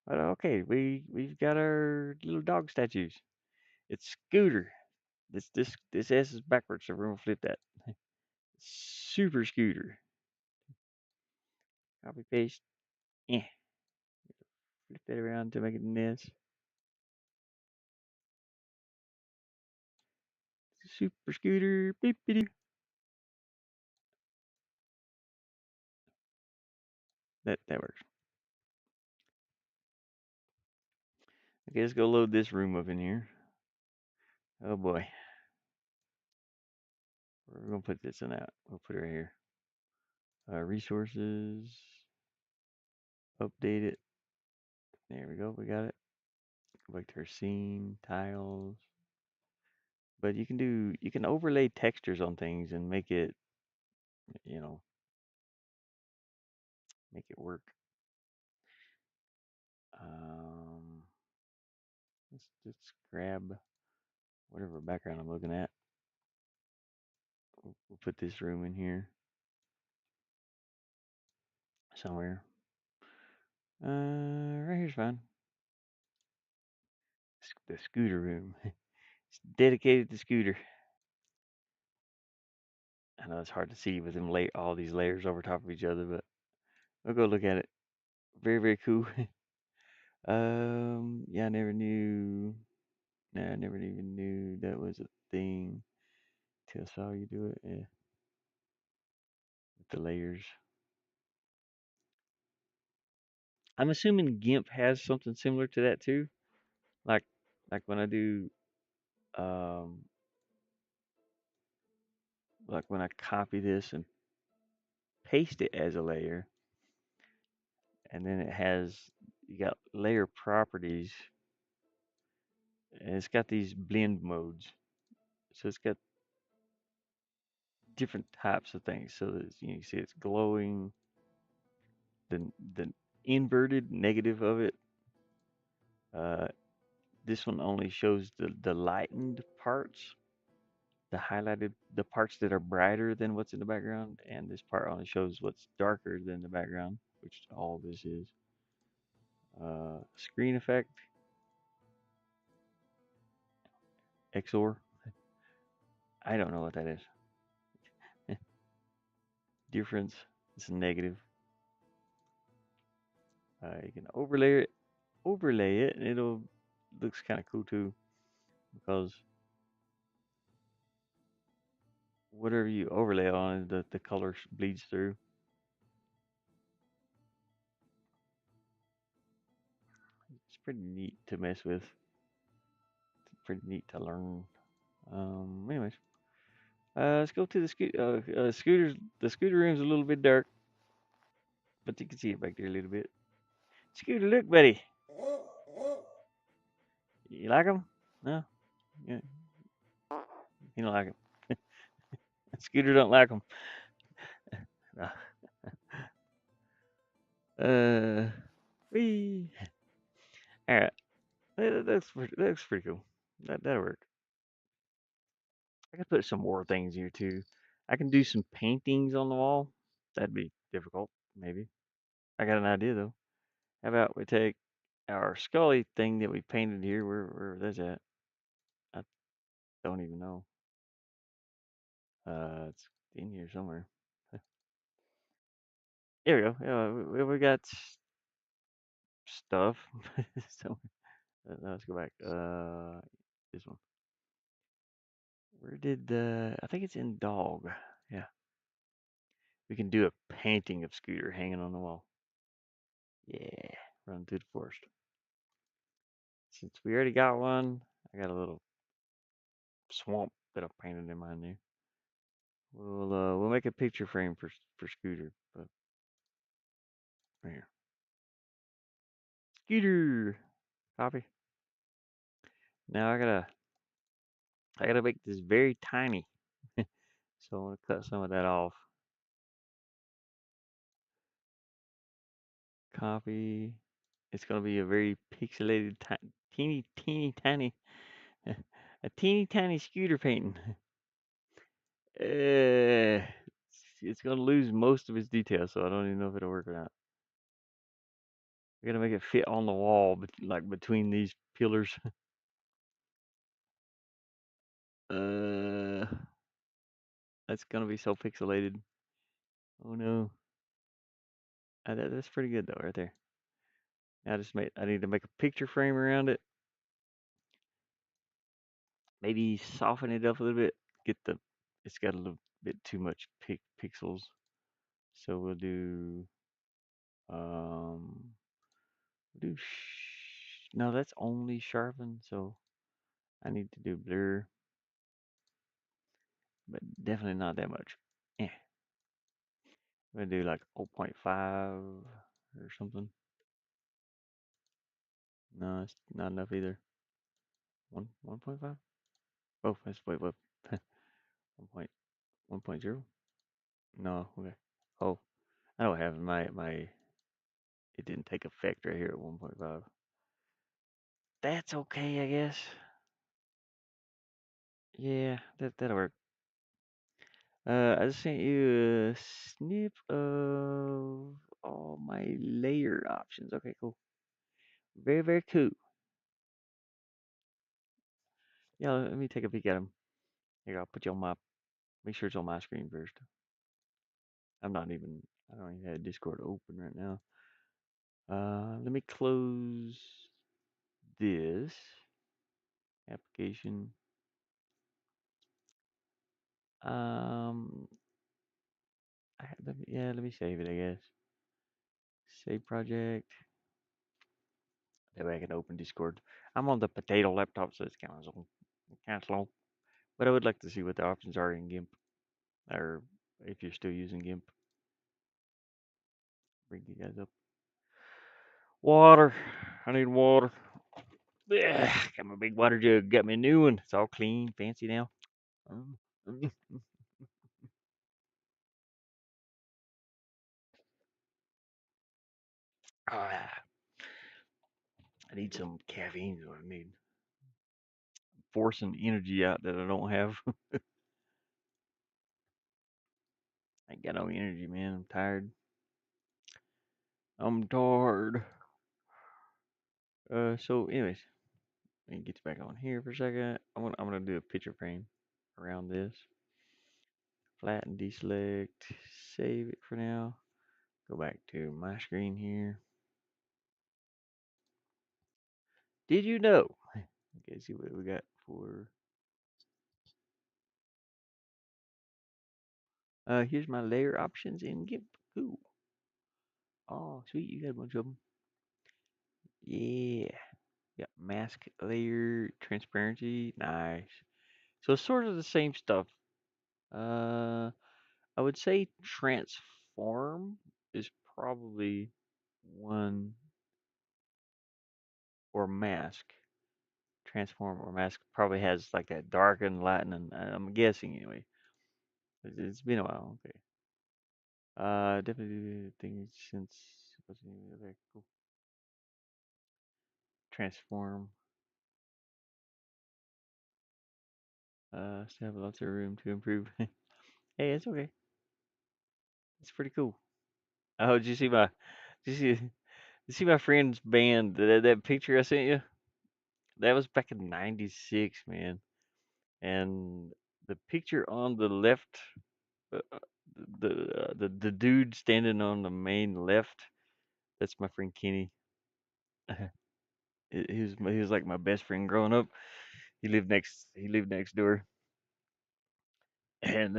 But okay, we've got our little dog statues. It's Scooter. This S is backwards, so we're gonna flip that. Super Scooter. Copy paste. Eh. Flip that around to make it an S. Super Scooter. Beep beep. That works. Okay, let's go load this room up in here. Oh boy. We're gonna put this in that. We'll put it right here. Resources. Update it. There we go. We got it. Go back to our scene, tiles. But you can overlay textures on things and make it, you know, make it work. Um, let's grab whatever background I'm looking at. We'll put this room in here somewhere. Right here's fine. The scooter room. It's dedicated to scooter. I know it's hard to see with them all these layers over top of each other, but we'll go look at it. Very, very cool. Yeah, I never knew. Nah, I never even knew that was a thing till I saw you do it. Yeah, with the layers. I'm assuming GIMP has something similar to that too. Like, like when I do, um, like when I copy this and paste it as a layer, and then it has you got layer properties, and it's got these blend modes. So it's got different types of things. So that you can see it's glowing. The inverted negative of it. Uh, this one only shows the lightened parts, the parts that are brighter than what's in the background, and this part only shows what's darker than the background, which all this is. Screen effect, XOR. I don't know what that is. Difference. It's a negative. You can overlay it, and it'll looks kind of cool too, because whatever you overlay on, the color bleeds through. It's pretty neat to mess with. It's pretty neat to learn. Anyways, let's go to the scooters. The scooter room's a little bit dark, but you can see it back there a little bit. Scooter, look, buddy. You like them? No, yeah, you don't like them. Scooter don't like them. Uh, wee. All right, that looks pretty cool. That'll work. I could put some more things here too. I can do some paintings on the wall. That'd be difficult, maybe. I got an idea though. How about we take our Scully thing that we painted here? Where that's at? I don't even know. It's in here somewhere. Here we go. Yeah, we got stuff. So let's go back. This one. Where did the? I think it's in dog. Yeah, we can do a painting of Scooter hanging on the wall. Yeah, run through the forest. Since we already got one, I got a little swamp that I painted in mine there. We'll make a picture frame for Scooter, but right here. Scooter. Copy. Now I gotta make this very tiny. So I'm gonna cut some of that off. Copy. It's gonna be a very pixelated, teeny, teeny, tiny, a teeny tiny scooter painting. It's gonna lose most of its details, so I don't even know if it'll work or not. I gotta make it fit on the wall, like between these pillars. uh, that's gonna be so pixelated. Oh no. That's pretty good though, right there. I need to make a picture frame around it. Maybe soften it up a little bit. It's got a little bit too much pixels. So um, no, that's only sharpen. So I need to do blur, but definitely not that much. Yeah, I'm gonna do like zero point 0.5 or something. No, it's not enough either. 1.5. Oh, that's wait. 1.0. No, okay. Oh, I don't have my. It didn't take effect right here at 1.5. That's okay, I guess. Yeah, that'll work. I just sent you a snip of all my layer options. Okay, cool. Very, very cool. Yeah, let me take a peek at them. Here, I'll put you on my. Make sure it's on my screen first. I'm not even. I don't even have Discord open right now. Let me close this application. Um, let me save it. I guess save project. That way I can open Discord. I'm on the potato laptop, so it's kind of slow. But I would like to see what the options are in GIMP, or if you're still using GIMP. Bring you guys up. Water. I need water. Ugh, got my big water jug. Got me a new one. It's all clean, fancy now. Mm, mm. Ah, I need some caffeine. Is what I need. Forcing energy out that I don't have. I ain't got no energy, man. I'm tired. I'm tired. So anyways, let me get back on here for a second. I'm gonna do a picture frame around this. Flatten, deselect, save it for now. Go back to my screen here. Did you know? Okay, see what we got for. Here's my layer options in GIMP. Cool. Oh, sweet, you got a bunch of them. Yeah. Got mask layer, transparency. Nice. So it's sort of the same stuff. Uh, I would say transform is probably one, or mask. Transform or mask probably has like that darken, lighten, and I'm guessing anyway. It's been a while. Okay. Definitely things since what's the name of it? Cool. Transform. Still have lots of room to improve. Hey, it's okay. It's pretty cool. Oh, did you see my friend's band? That picture I sent you? That was back in '96, man. And the picture on the left, uh, uh, the dude standing on the main left, that's my friend Kenny. He was like my best friend growing up. He lived next door, and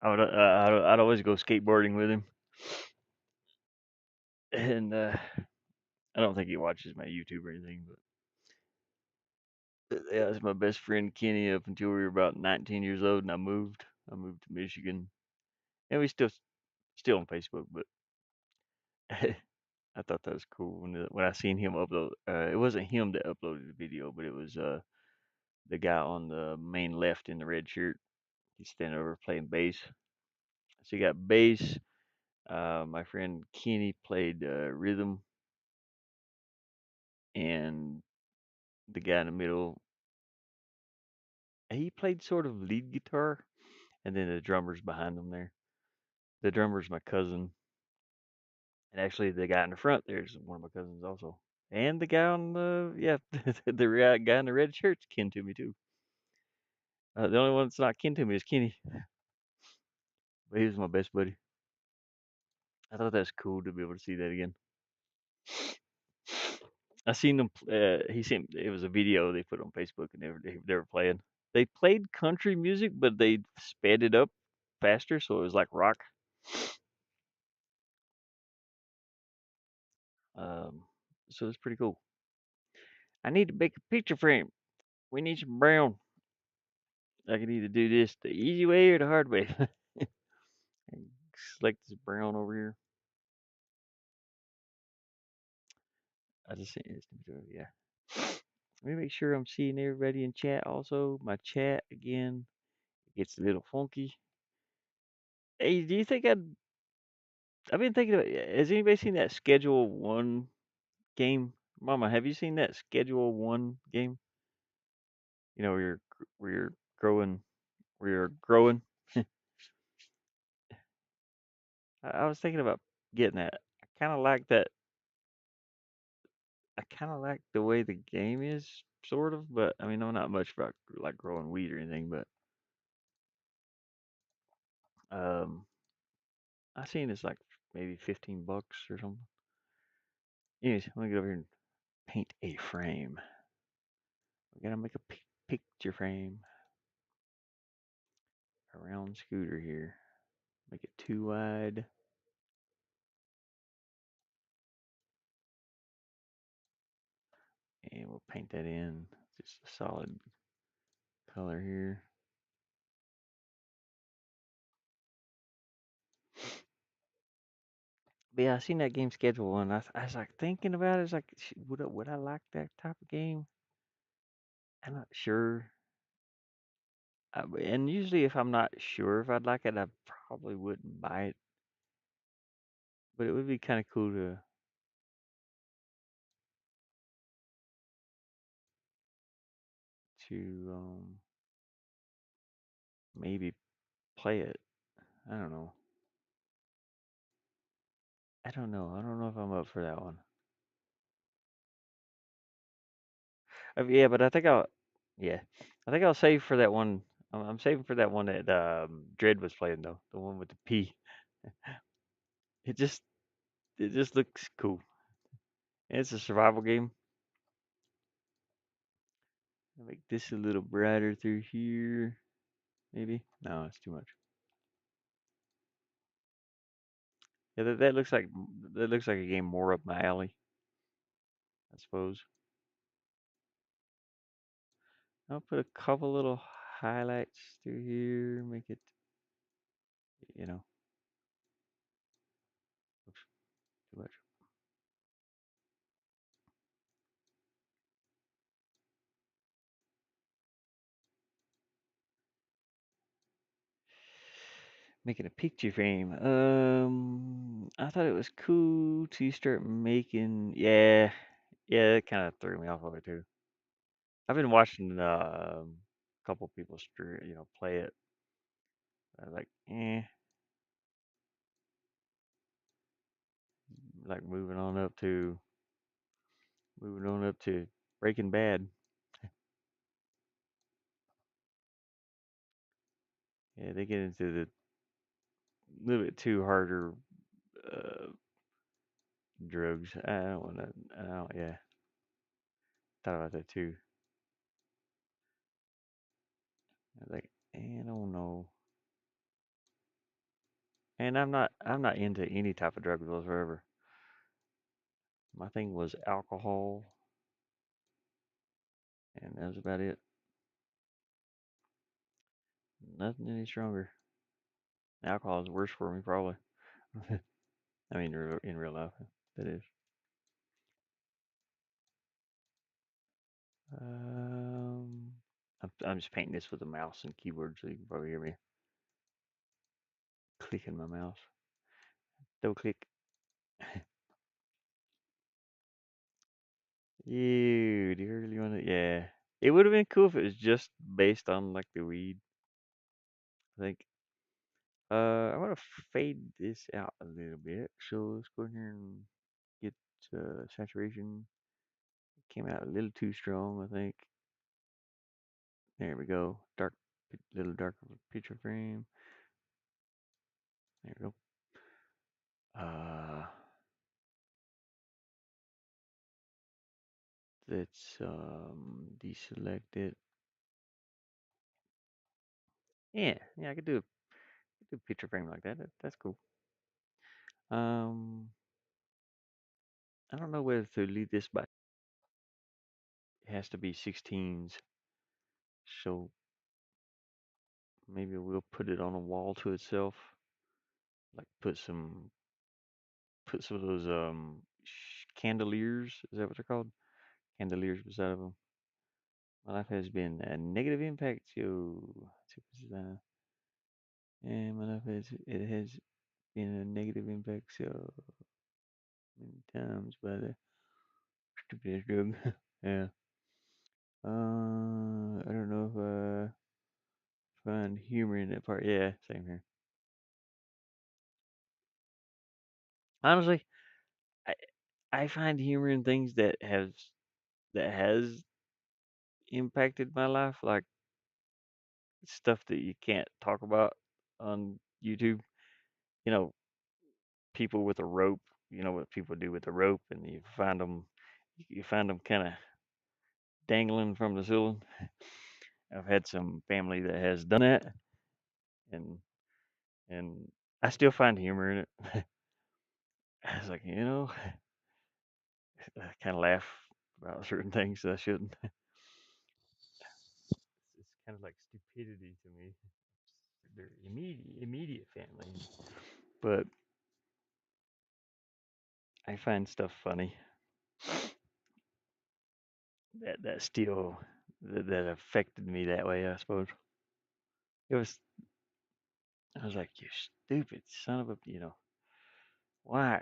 I'd always go skateboarding with him. And I don't think he watches my YouTube or anything, but yeah, that's my best friend Kenny up until we were about 19 years old, and I moved. I moved to Michigan, and we still on Facebook, but I thought that was cool when I seen him upload. It wasn't him that uploaded the video, but it was the guy on the main left in the red shirt. He's standing over playing bass. So you got bass. My friend Kenny played rhythm, and the guy in the middle, he played sort of lead guitar, and then the drummer's behind him there. The drummer's my cousin, and actually the guy in the front there's one of my cousins also. And the guy on the yeah, guy in the red shirt's kin to me too. The only one that's not kin to me is Kenny, but he was my best buddy. I thought that's cool to be able to see that again. I seen them. He sent it was a video they put on Facebook, and they were playing. They played country music, but they sped it up faster, so it was like rock. Um, so it's pretty cool. I need to make a picture frame. We need some brown. I can either do this the easy way or the hard way. And select this brown over here. I just sent this to yeah. Let me make sure I'm seeing everybody in chat also. My chat again gets a little funky. Hey, do you think I've been thinking about has anybody seen that Schedule One game? Mama, have you seen that Schedule One game? You know, where you're growing where you're growing. I was thinking about getting that. I kinda like that I kinda like the way the game is, sort of, but I mean I'm not much about like growing weed or anything, but um I seen it's like maybe $15 or something. Anyways, I'm gonna get over here and paint a frame. We gotta make a picture frame around Scooter here. Make it too wide. And we'll paint that in. Just a solid color here. But yeah, I seen that game schedule and I was like thinking about it. It's like, would I like that type of game? I'm not sure. And usually, if I'm not sure if I'd like it, I probably wouldn't buy it. But it would be kind of cool to maybe play it. I don't know. I don't know. I don't know if I'm up for that one. Yeah, but I think I'll. Yeah, I think I'll save for that one. I'm saving for that one that Dread was playing though, the one with the P. It just it just looks cool. And it's a survival game. I'll make this a little brighter through here. Maybe. No, it's too much. Yeah, that looks like a game more up my alley, I suppose. I'll put a couple little highlights through here. Make it, you know, oops, too much. Making a picture frame. I thought it was cool to start making. Yeah, yeah, that kind of threw me off of it too. I've been watching a couple people play it. I was like, like moving on up to Breaking Bad. Yeah, they get into the little bit too harder uh, drugs. I don't want to. I don't. Yeah, thought about that too. I was like, I don't know. And I'm not into any type of drug whatsoever. My thing was alcohol, and that was about it. Nothing any stronger. Alcohol is worse for me, probably. I mean, in real life, that is. I'm just painting this with a mouse and keyboard, so you can probably hear me clicking my mouse. Double click. Ew, do you really want to? Yeah. It would have been cool if it was just based on like the weed. I think. I want to fade this out a little bit. So let's go in here and get saturation. Came out a little too strong, I think. There we go. Dark, little darker picture frame. There we go. Uh, let's deselect it. Yeah, I could do a picture frame like that. That's cool. Um, I don't know whether to leave this, but it has to be 16s. So maybe we'll put it on a wall to itself. Like put some of those candeliers. Is that what they're called? Candeliers beside of them. My life has been a negative impact to. And my life has been a negative impact so many times by the stupid drug. Yeah. I don't know if I find humor in that part. Yeah, same here. Honestly, I I find humor in things that has impacted my life, like stuff that you can't talk about on YouTube. You know, people with a rope. You know what people do with a rope, and you find them kind of dangling from the ceiling. I've had some family that has done that, and and I still find humor in it. I was like, I kind of laugh about certain things that I shouldn't. It's kind of like stupidity to me. They're immediate family, but I find stuff funny that still that affected me that way. I suppose it was. I was like, you stupid son of a, why?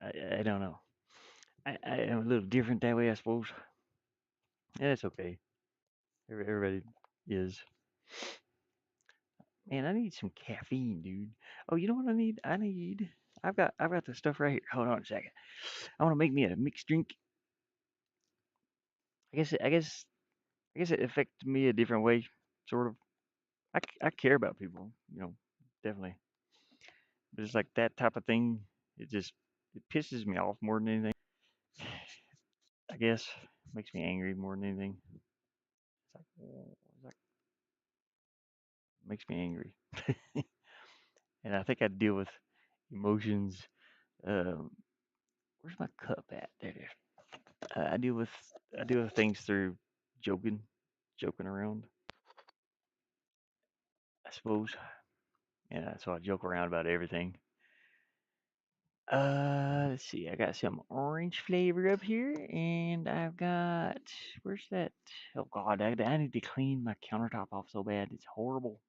I don't know. I am a little different that way, I suppose. Yeah, it's okay. Everybody is. Man, I need some caffeine, dude. Oh, you know what I need? I've got the stuff right here. Hold on a second. I want to make me a mixed drink. I guess it affects me a different way, sort of. I care about people, definitely. But it's like that type of thing. It pisses me off more than anything. I guess makes me angry more than anything. It's like makes me angry, and I think I deal with emotions. Um, where's my cup at? There it is. I deal with things through joking, joking around. I suppose. Yeah, so I joke around about everything. Let's see. I got some orange flavor up here, and I've got where's that? Oh God, I need to clean my countertop off so bad. It's horrible.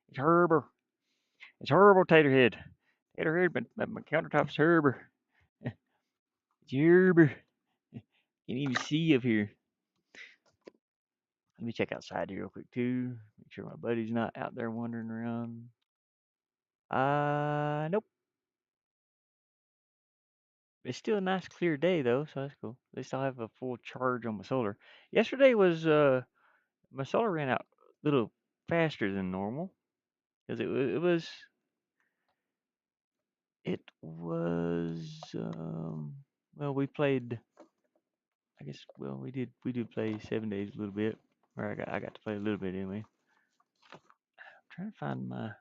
It's horrible. It's horrible, Taterhead. Taterhead, my countertop's horrible. It's horrible. Can't even see up here. Let me check outside here real quick too. Make sure my buddy's not out there wandering around. Nope. It's still a nice clear day though, so that's cool. At least I'll have a full charge on my solar. Yesterday was my solar ran out a little faster than normal because it was well we played I guess well we did play 7 days a little bit or I got to play a little bit anyway. I'm trying to find where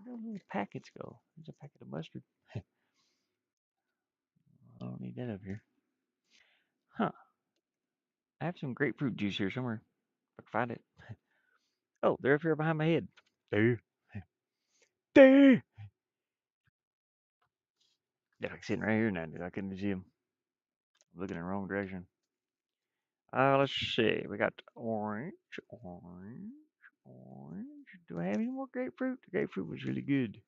those little packets go. There's a packet of mustard. I don't need that up here. Huh. I have some grapefruit juice here somewhere. If I can find it. Oh, they're up here behind my head. There. There. They're like sitting right here now, dude. I couldn't see them. I'm looking in the wrong direction. Let's see. We got orange, orange, orange. Do I have any more grapefruit? The grapefruit was really good.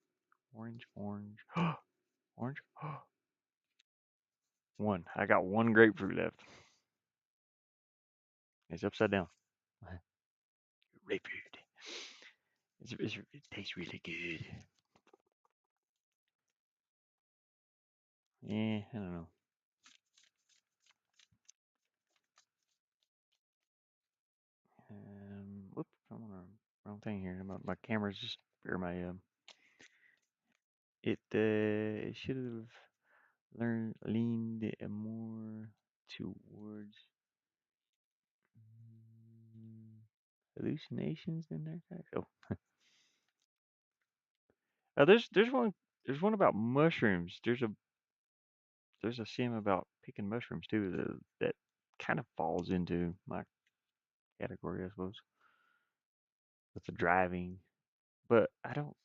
Orange, orange, orange. One. I got one grapefruit left. It's upside down. Grapefruit. It tastes really good. Yeah, I don't know. Whoop, I'm on the wrong thing here. My camera's just, or my it should have leaned more towards mm, hallucinations in there. Oh, there's one about mushrooms. There's a sim about picking mushrooms too that kind of falls into my category, I suppose, with the driving. But I don't